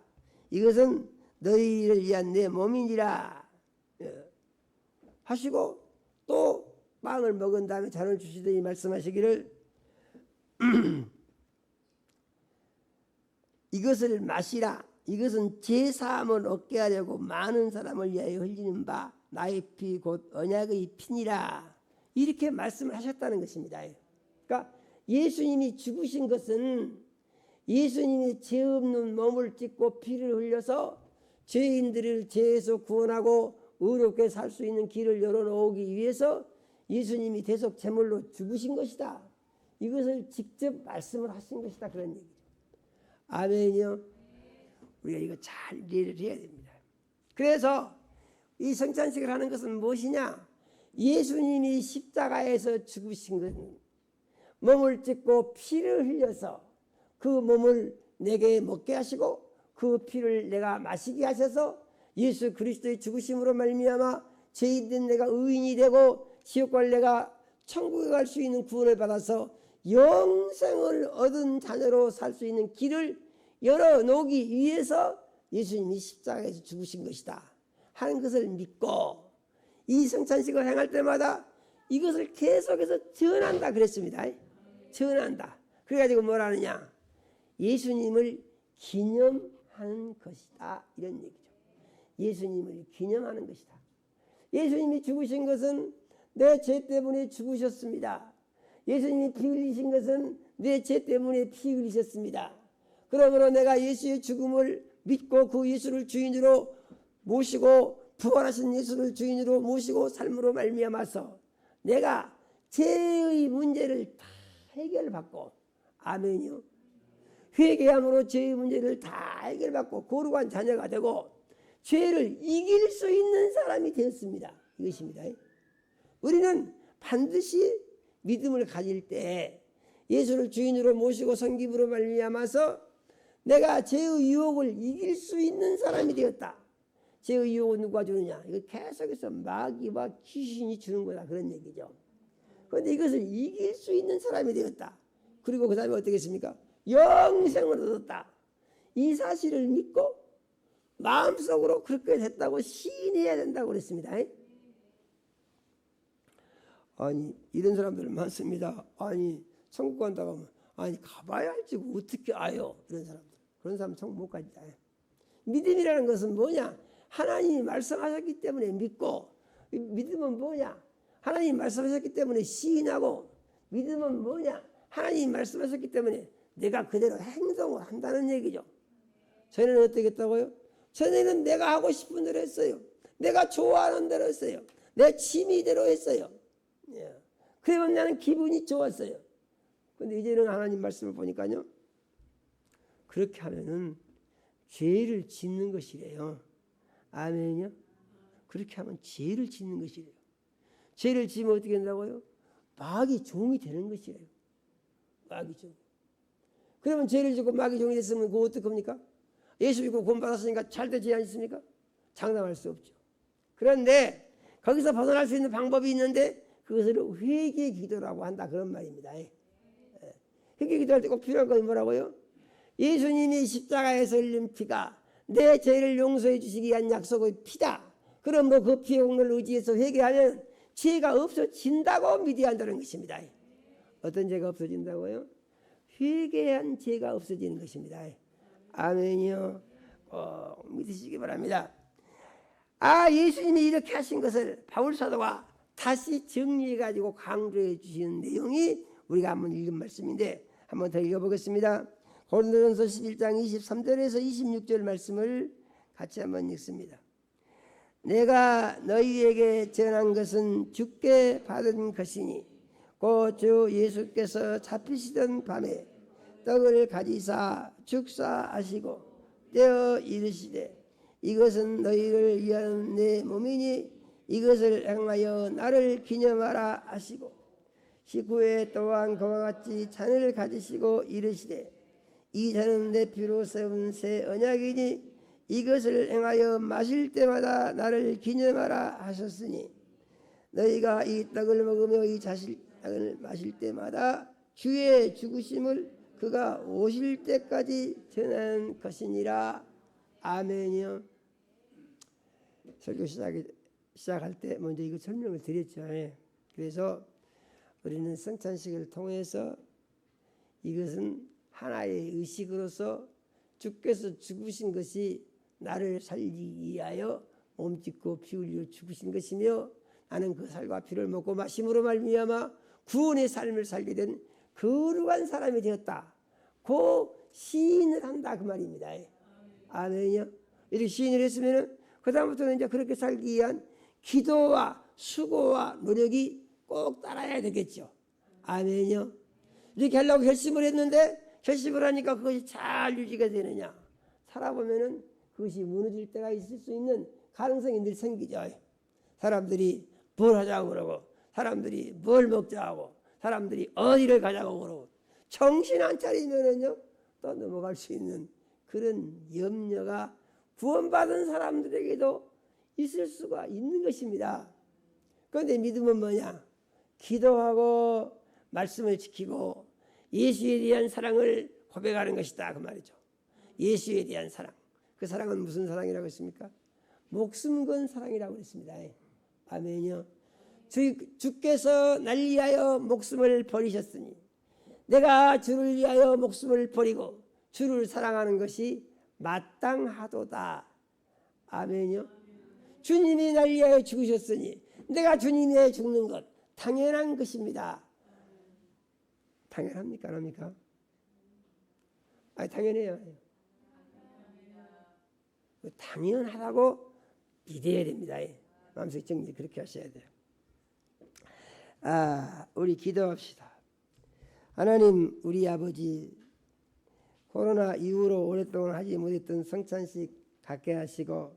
이것은 너희를 위한 내 몸이니라 하시고 또 빵을 먹은 다음에 잔을 주시더니 말씀하시기를 이것을 마시라 이것은 제사함을 얻게 하려고 많은 사람을 위하여 흘리는 바 나의 피 곧 언약의 피니라 이렇게 말씀을 하셨다는 것입니다. 그러니까 예수님이 죽으신 것은 예수님이 죄 없는 몸을 찢고 피를 흘려서 죄인들을 죄에서 구원하고 의롭게 살 수 있는 길을 열어놓기 위해서 예수님이 대속 제물로 죽으신 것이다. 이것을 직접 말씀을 하신 것이다 그런 얘기죠. 아멘이요. 우리가 이거 잘 이해를 해야 됩니다. 그래서 이 성찬식을 하는 것은 무엇이냐? 예수님이 십자가에서 죽으신 것은 몸을 찢고 피를 흘려서 그 몸을 내게 먹게 하시고 그 피를 내가 마시게 하셔서 예수 그리스도의 죽으심으로 말미암아 죄인된 내가 의인이 되고 지옥갈 내가 천국에 갈 수 있는 구원을 받아서 영생을 얻은 자녀로 살 수 있는 길을 열어놓기 위해서 예수님이 십자가에서 죽으신 것이다 하는 것을 믿고 이 성찬식을 행할 때마다 이것을 계속해서 전한다 그랬습니다. 전한다. 그래가지고 뭐라 하느냐? 예수님을 기념하는 것이다 이런 얘기죠. 예수님을 기념하는 것이다. 예수님이 죽으신 것은 내 죄 때문에 죽으셨습니다. 예수님이 피 흘리신 것은 내 죄 때문에 피 흘리셨습니다. 그러므로 내가 예수의 죽음을 믿고 그 예수를 주인으로 모시고 부활하신 예수를 주인으로 모시고 삶으로 말미암아서 내가 죄의 문제를 다 해결받고 아멘이요. 회개함으로 죄의 문제를 다 해결받고 거룩한 자녀가 되고 죄를 이길 수 있는 사람이 되었습니다. 이것입니다. 우리는 반드시 믿음을 가질 때 예수를 주인으로 모시고 섬김으로 말미암아서 내가 죄의 유혹을 이길 수 있는 사람이 되었다. 죄의 유혹은 누가 주느냐? 이거 계속해서 마귀와 귀신이 주는 거다. 그런 얘기죠. 그런데 이것을 이길 수 있는 사람이 되었다. 그리고 그 다음에 어떻게 했습니까? 영생을 얻었다. 이 사실을 믿고 마음속으로 그렇게 됐다고 시인해야 된다고 그랬습니다. 아니 이런 사람들 많습니다. 아니 천국 간다고 하면 아니 가봐야 알지 어떻게 아요? 이런 사람들. 그런 사람 천국 못 가지. 믿음이라는 것은 뭐냐? 하나님이 말씀하셨기 때문에 믿고, 믿음은 뭐냐? 하나님이 말씀하셨기 때문에 시인하고, 믿음은 뭐냐? 하나님이 말씀하셨기 때문에 내가 그대로 행동을 한다는 얘기죠. 전에는 어떻게 했다고요? 전에는 내가 하고 싶은 대로 했어요. 내가 좋아하는 대로 했어요. 내 취미대로 했어요. 그러면 나는 기분이 좋았어요. 근데 이제는 하나님 말씀을 보니까요, 그렇게 하면은 죄를 짓는 것이래요. 아멘이요? 그렇게 하면 죄를 짓는 것이래요. 죄를 지으면 어떻게 된다고요? 마귀 종이 되는 것이래요. 마귀 종. 그러면 죄를 짓고 마귀 종이 됐으면 그거 어떡합니까? 예수 믿고 구원 받았으니까 잘 되지 않습니까? 장담할 수 없죠. 그런데 거기서 벗어날 수 있는 방법이 있는데 그것을 회개 기도라고 한다. 그런 말입니다. 회개 기도할 때 꼭 필요한 건 뭐라고요? 예수님이 십자가에서 흘린 피가 내 죄를 용서해 주시기 위한 약속의 피다. 그러므로 그 피의 공로를 의지해서 회개하면 죄가 없어진다고 믿어야 한다는 것입니다. 어떤 죄가 없어진다고요? 회개한 죄가 없어지는 것입니다. 아멘이요. 꼭 믿으시기 바랍니다. 예수님이 이렇게 하신 것을 바울 사도가 다시 정리해 가지고 강조해 주시는 내용이 우리가 한번 읽은 말씀인데 한번 더 읽어보겠습니다. 고린도전서 11장 23절에서 26절 말씀을 같이 한번 읽습니다. 내가 너희에게 전한 것은 주께 받은 것이니 곧 주 예수께서 잡히시던 밤에 떡을 가지사 축사하시고 떼어 이르시되 이것은 너희를 위한 내 몸이니 이것을 행하여 나를 기념하라 하시고 식후에 또한 그와 같이 잔을 가지시고 이르시되 이 잔은 내 피로 세운 새 언약이니 이것을 행하여 마실 때마다 나를 기념하라 하셨으니 너희가 이 떡을 먹으며 이 잔을 마실 때마다 주의 죽으심을 그가 오실 때까지 전하는 것이니라. 아멘이요. 설교 시작할 때 먼저 이거 설명을 드렸죠. 그래서 우리는 성찬식을 통해서 이것은 하나의 의식으로서 주께서 죽으신 것이 나를 살리기 위하여 몸짓고 피 흘려 죽으신 것이며 나는 그 살과 피를 먹고 마심으로 말미암아 구원의 삶을 살게 된 거룩한 사람이 되었다. 그 시인을 한다 그 말입니다. 아멘이요. 이렇게 시인을 했으면은 그 다음부터는 이제 그렇게 살기 위한 기도와 수고와 노력이 꼭 따라야 되겠죠. 아멘이요. 이렇게 하려고 결심을 했는데 결심을 하니까 그것이 잘 유지가 되느냐? 살아보면은 그것이 무너질 때가 있을 수 있는 가능성이 늘 생기죠. 사람들이 뭘 하자고 그러고 사람들이 뭘 먹자고 하고 사람들이 어디를 가자고 그러고 정신 안 차리면은요 또 넘어갈 수 있는 그런 염려가 구원받은 사람들에게도 있을 수가 있는 것입니다. 그런데 믿음은 뭐냐? 기도하고 말씀을 지키고 예수에 대한 사랑을 고백하는 것이다 그 말이죠. 예수에 대한 사랑. 그 사랑은 무슨 사랑이라고 했습니까? 목숨 건 사랑이라고 했습니다. 아멘이요. 주께서 날 위하여 목숨을 버리셨으니 내가 주를 위하여 목숨을 버리고 주를 사랑하는 것이 마땅하도다. 아멘이요. 주님이 날 위하여 죽으셨으니 내가 주님 위하여 죽는 것 당연한 것입니다. 당연합니까? 안 합니까? 당연해요. 당연하다고 믿어야 됩니다. 마음속 정리 그렇게 하셔야 돼요. 우리 기도합시다. 하나님, 우리 아버지, 코로나 이후로 오랫동안 하지 못했던 성찬식 갖게 하시고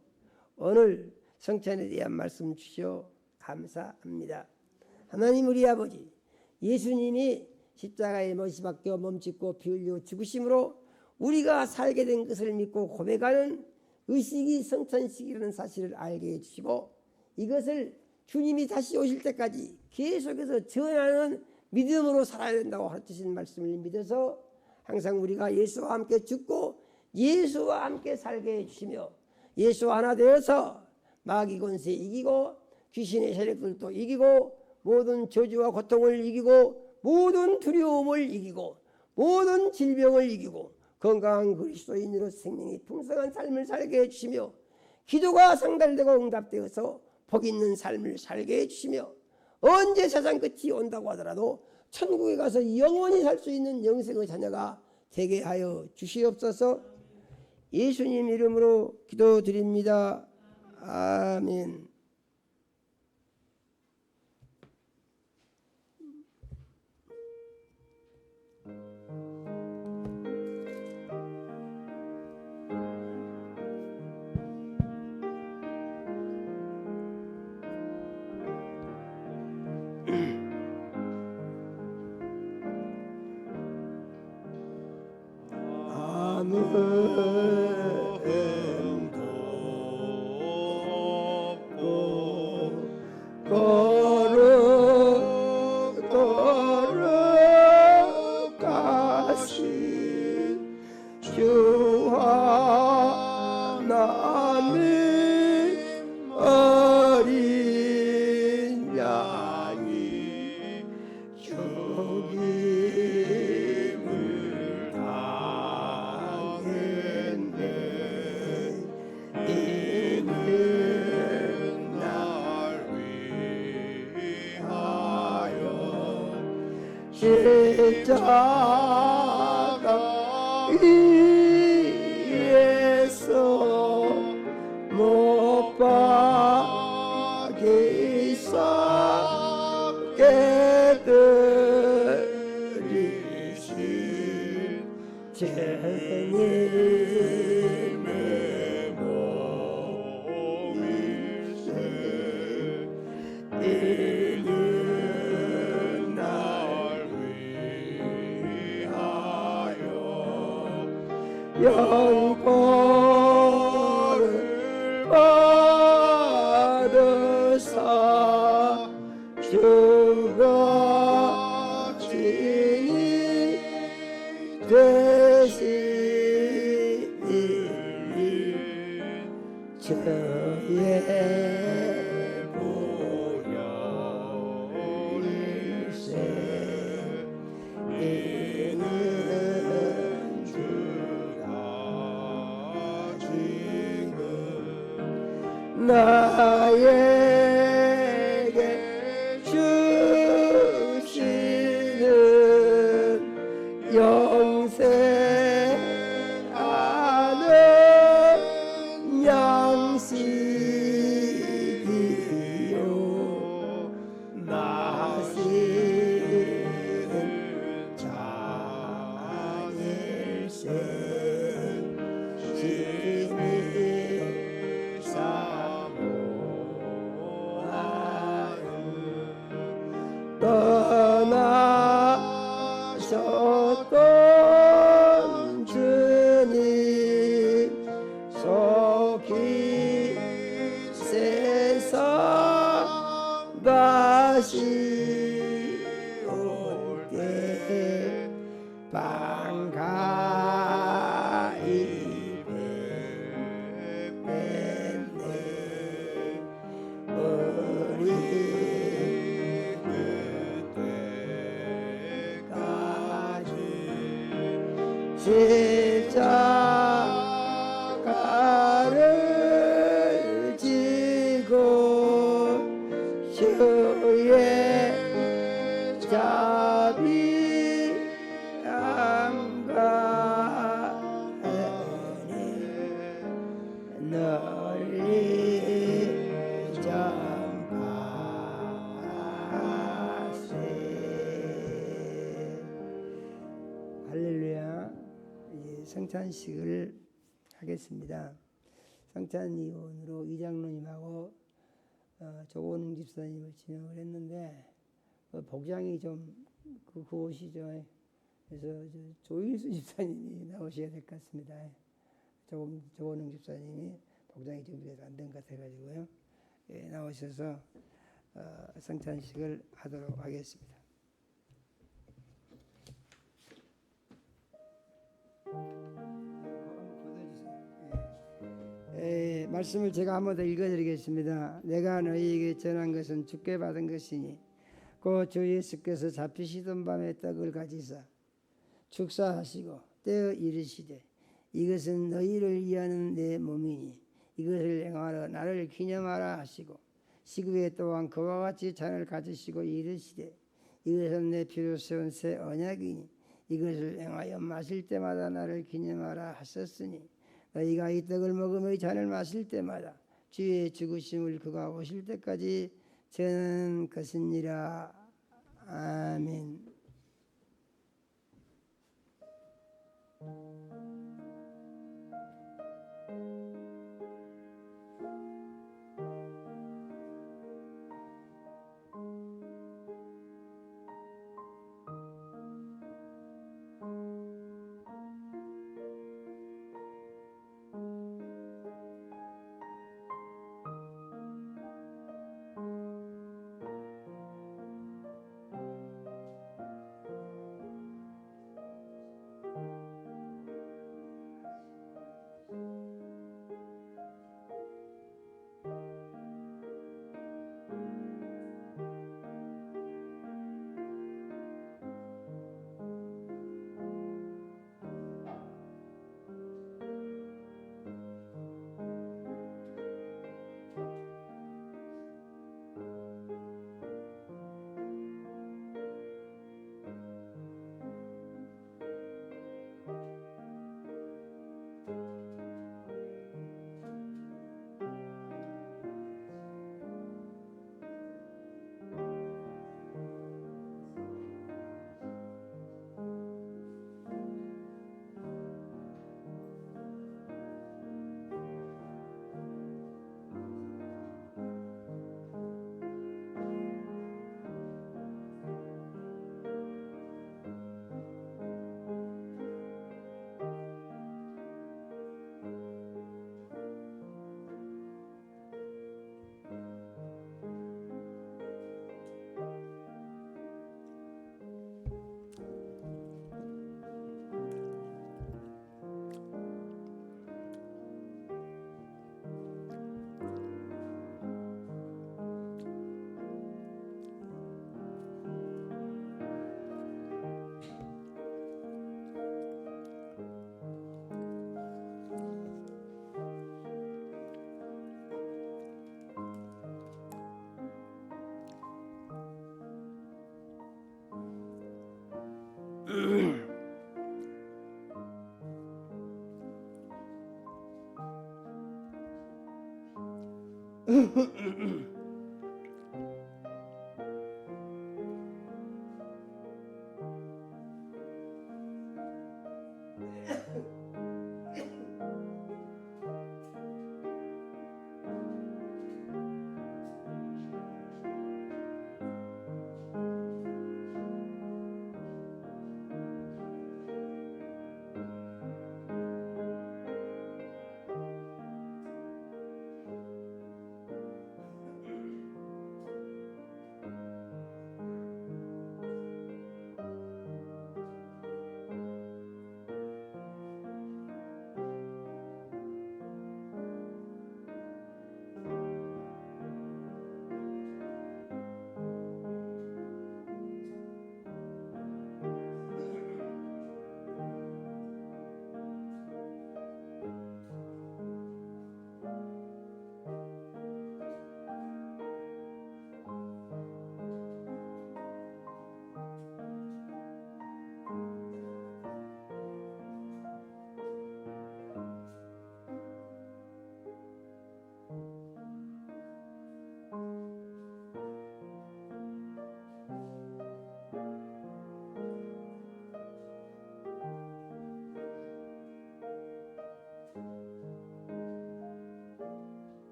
오늘 성찬에 대한 말씀 주시오 감사합니다. 하나님, 우리 아버지, 예수님이 십자가에 못이 박혀 몸짓고 피 흘려 죽으심으로 우리가 살게 된 것을 믿고 고백하는 의식이 성찬식이라는 사실을 알게 해주시고 이것을 주님이 다시 오실 때까지 계속해서 전하는 믿음으로 살아야 된다고 가르치신 말씀을 믿어서 항상 우리가 예수와 함께 죽고 예수와 함께 살게 해주시며 예수와 하나 되어서 마귀 권세 이기고 귀신의 세력들도 이기고 모든 저주와 고통을 이기고 모든 두려움을 이기고 모든 질병을 이기고 건강한 그리스도인으로 생명이 풍성한 삶을 살게 해주시며 기도가 상달되고 응답되어서 복 있는 삶을 살게 해주시며 언제 세상 끝이 온다고 하더라도 천국에 가서 영원히 살 수 있는 영생의 자녀가 되게 하여 주시옵소서. 예수님 이름으로 기도드립니다. 아멘. 거룩하신 주 하나님 어린 양이 죽임을 당했네. 이는 날 위하여 십자가 위에서 못 박이사 깨뜨리신 주님의 몸일세. 이는 날 위하여 영광을 받으사 주가 진이 되시니 저의 보혈일세. 이는 주가 지금 나에게 주시는 영생하는 양식이요 마시는 잔일세. 진리 사모하는 떠나셨던 주님 속히 세상 다시 올 때 반가이 뵙네. 우리 그때까지 십자가를 지고 주의 자비함과 성찬식을 하겠습니다. 성찬위원으로 이장로님하고 조원웅 집사님을 지명을 했는데 복장이 좀 그것이죠. 그래서 조일수 집사님이 나오셔야 될 것 같습니다. 조원웅 집사님이 복장이 준비돼서 안 된 것 같아가지고요. 예, 나오셔서 성찬식을 하도록 하겠습니다. 말씀을 제가 한 번 더 읽어드리겠습니다. 내가 너희에게 전한 것은 주께 받은 것이니 곧 주 예수께서 잡히시던 밤에 떡을 가지사 축사하시고 떼어 이르시되 이것은 너희를 위하는 내 몸이니 이것을 행하러 나를 기념하라 하시고 시구에 또한 그와 같이 잔을 가지시고 이르시되 이것은 내 피로 세운 새 언약이니 이것을 행하여 마실 때마다 나를 기념하라 하셨으니 너희가 이 떡을 먹으며 이 잔을 마실 때마다 주의 죽으심을 그가 오실 때까지 전하는 것이니라. 아멘.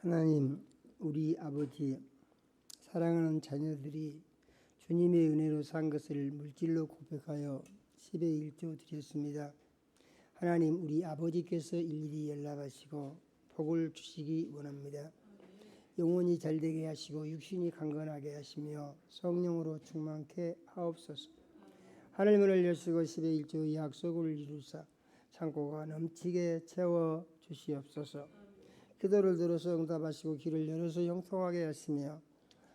하나님, 우리 아버지, 사랑하는 자녀들이 주님의 은혜로 산 것을 물질로 고백하여 10의 1조 드렸습니다. 하나님, 우리 아버지께서 일일이 연락하시고 복을 주시기 원합니다. 영혼이 잘되게 하시고 육신이 강건하게 하시며 성령으로 충만케 하옵소서. 하늘문을 여시고 10의 1조의 약속을 이루사 창고가 넘치게 채워 주시옵소서. 기도를 들어서 응답하시고 길을 열어서 형통하게 하시며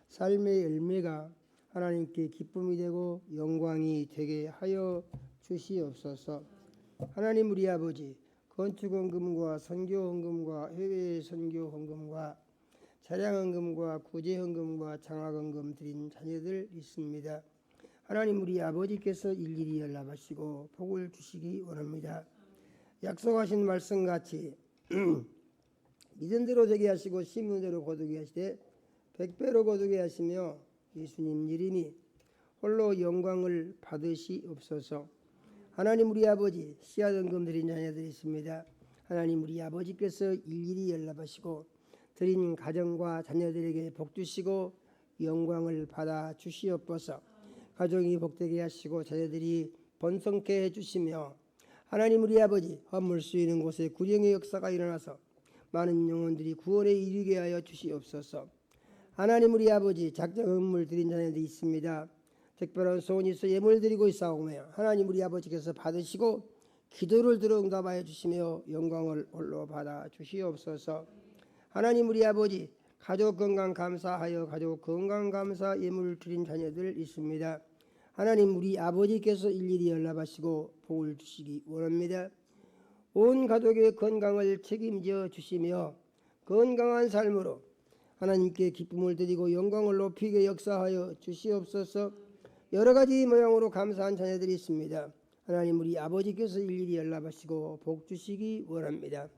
삶의 열매가 하나님께 기쁨이 되고 영광이 되게 하여 주시옵소서. 하나님, 우리 아버지, 건축헌금과 선교헌금과 해외 선교헌금과 차량헌금과 구제헌금과 장학헌금 드린 자녀들 있습니다. 하나님, 우리 아버지께서 일일이 연락하시고 복을 주시기 원합니다. 약속하신 말씀같이 믿음대로 되게 하시고 심문대로 거두게 하시되 100배로 거두게 하시며 예수님 이름이 홀로 영광을 받으시옵소서. 하나님, 우리 아버지, 씨앗헌금 드린 자녀들이 있습니다. 하나님, 우리 아버지께서 일일이 연락하시고 드린 가정과 자녀들에게 복 주시고 영광을 받아 주시옵소서. 가정이 복되게 하시고 자녀들이 번성케 해주시며 하나님, 우리 아버지, 허물 쓰이는 곳에 구령의 역사가 일어나서 많은 영혼들이 구원에 이르게 하여 주시옵소서. 하나님, 우리 아버지, 작정 헌물 드린 자녀들이 있습니다. 특별한 소원이 있어 예물 드리고 있사오며 하나님, 우리 아버지께서 받으시고 기도를 들어 응답하여 주시며 영광을 홀로 받아 주시옵소서. 하나님, 우리 아버지, 가족 건강 감사하여 가족 건강 감사 예물 드린 자녀들 있습니다. 하나님, 우리 아버지께서 일일이 연락하시고 복을 주시기 원합니다. 온 가족의 건강을 책임져 주시며 건강한 삶으로 하나님께 기쁨을 드리고 영광을 높이게 역사하여 주시옵소서. 여러 가지 모양으로 감사한 자녀들이 있습니다. 하나님, 우리 아버지께서 일일이 연락하시고 복 주시기 원합니다.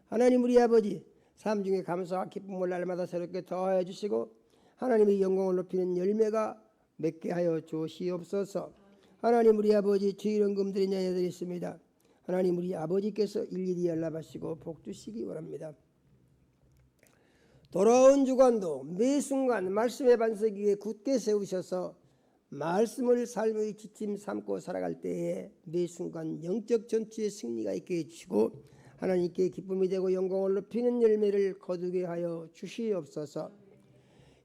하나님, 우리 아버지, 삶 중에 감사와 기쁨을 날마다 새롭게 더하여 주시고 하나님의 영광을 높이는 열매가 맺게 하여 주시옵소서. 하나님, 우리 아버지, 주일헌금 드린 자녀들이 있습니다. 하나님, 우리 아버지께서 일일이 연락하시고 복 주시기 원합니다. 돌아온 주간도 매 순간 말씀의 반석 위에 굳게 세우셔서 말씀을 삶의 지침 삼고 살아갈 때에 매 순간 영적 전투의 승리가 있게 해주시고 하나님께 기쁨이 되고 영광을 높이는 열매를 거두게 하여 주시옵소서.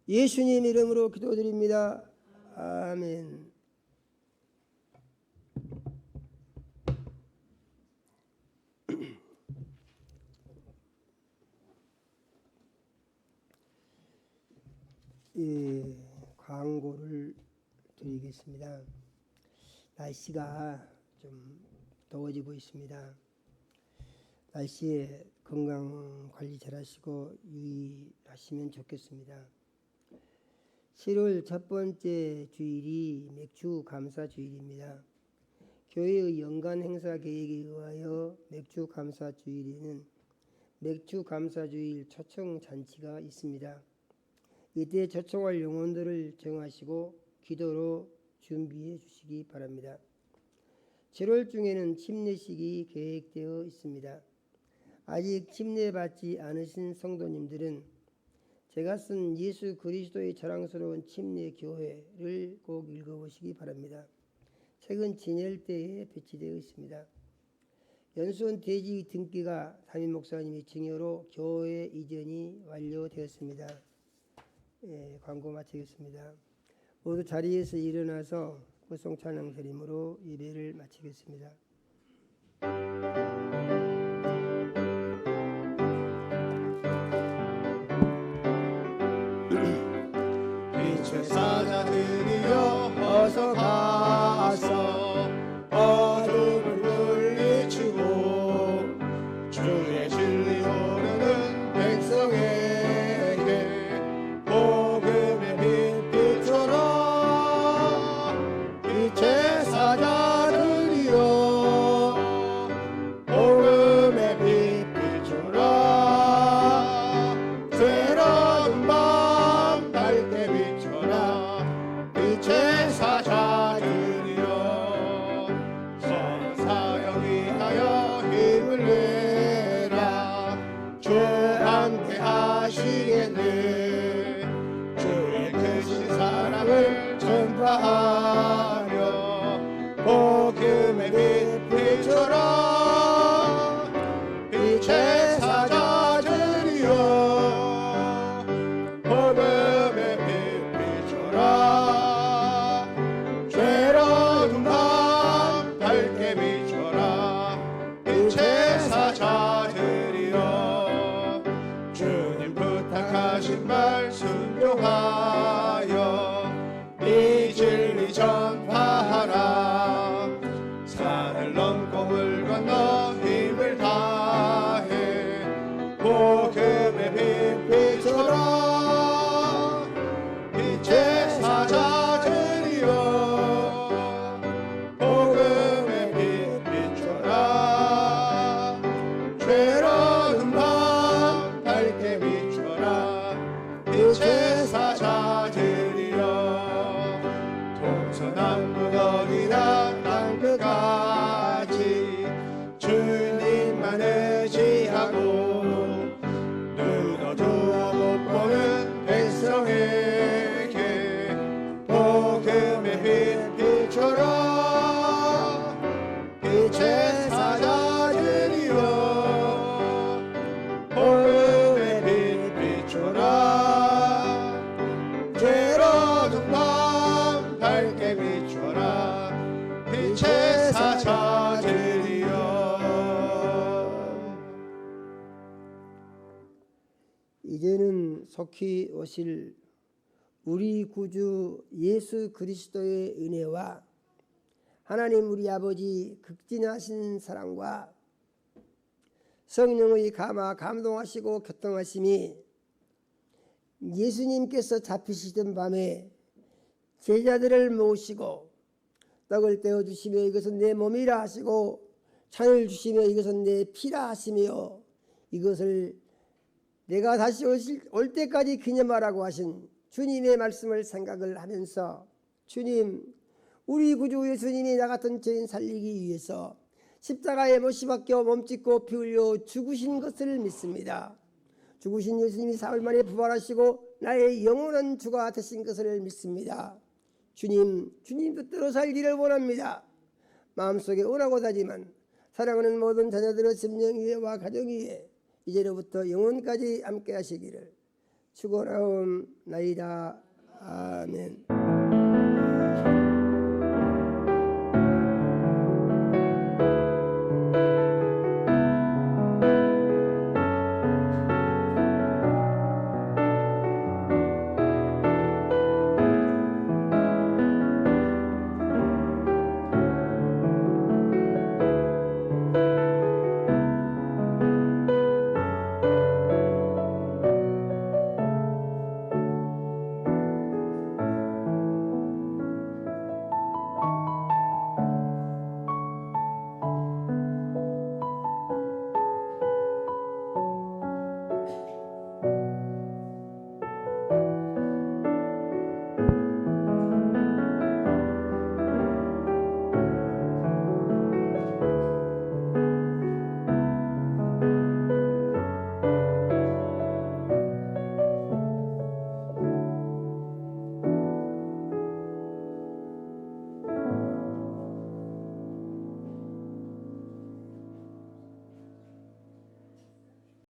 예수님 이름으로 기도드립니다. 아멘. 광고를 드리겠습니다. 날씨가 좀 더워지고 있습니다. 날씨에 건강 관리 잘 하시고 유의하시면 좋겠습니다. 7월 첫 번째 주일이 맥주 감사 주일입니다. 교회의 연간 행사 계획에 의하여 맥주 감사 주일에는 맥주 감사 주일 초청 잔치가 있습니다. 이때 초청할 영혼들을 정하시고 기도로 준비해 주시기 바랍니다. 7월 중에는 침례식이 계획되어 있습니다. 아직 침례받지 않으신 성도님들은 제가 쓴 예수 그리스도의 자랑스러운 침례교회를 꼭 읽어보시기 바랍니다. 책은 진열대에 배치되어 있습니다. 연수원 대지 등기가 담임 목사님의 증여로 교회 이전이 완료되었습니다. 광고 마치겠습니다. 모두 자리에서 일어나서 구송 찬양 드림으로 예배를 마치겠습니다. 빛의 사자들이여 어서 가서 어둠을 물리치고 주의 진리 오르는 백성에게 복음의 빛 비춰라. 빛의 사자들이여 복음의 빛 비춰라. 새로운 밤 밝게 비춰라. 빛의 사자들이여 선사역 위하여 힘을 내라. 주 함께 하시 복음의 빛 비춰라 빛의 사자들이여 복음의 빛 비춰라 죄로운 밤 밝게 비춰라 빛의 사자들이여 주님 부탁하신 말 순종하여 이 진리 전파하라 산을 넘고 물 건너 힘을 다해 복음의 빛 비춰라 빛의 사자들이여 복음의 빛 비춰라 죄로운 밤 밝게 비춰라 빛의 사자들이여 동서남북어디나 땅끝까지 주님만 의지하고 눈 어두워 못 보는 백성에게 복음의 빛 비춰라 빛의 사자들이여 복음의 빛 비춰라 죄로운 밤 밝게 비춰라 빛의 사자들이여 이제는 속히 오실 우리 구주 예수 그리스도의 은혜와 하나님 우리 아버지 극진하신 사랑과 성령의 감동하시고 교통하심이 예수님께서 잡히시던 밤에 제자들을 모시고 떡을 떼어 주시며 이것은 내 몸이라 하시고 잔을 주시며 이것은 내 피라 하시며 이것을 내가 다시 올 때까지 기념하라고 하신 주님의 말씀을 생각을 하면서 주님 우리 구주 예수님이 나 같은 죄인 살리기 위해서 십자가에 못 박혀 몸짓고 피 흘려 죽으신 것을 믿습니다. 죽으신 예수님이 사흘 만에 부활하시고 나의 영원한 주가 되신 것을 믿습니다. 주님 뜻대로 살기를 원합니다. 마음속에 원하고다지만 사랑하는 모든 자녀들의 심령 위에와 가정 위에 이제로부터 영원까지 함께 하시기를 축원하옵나이다. 아멘.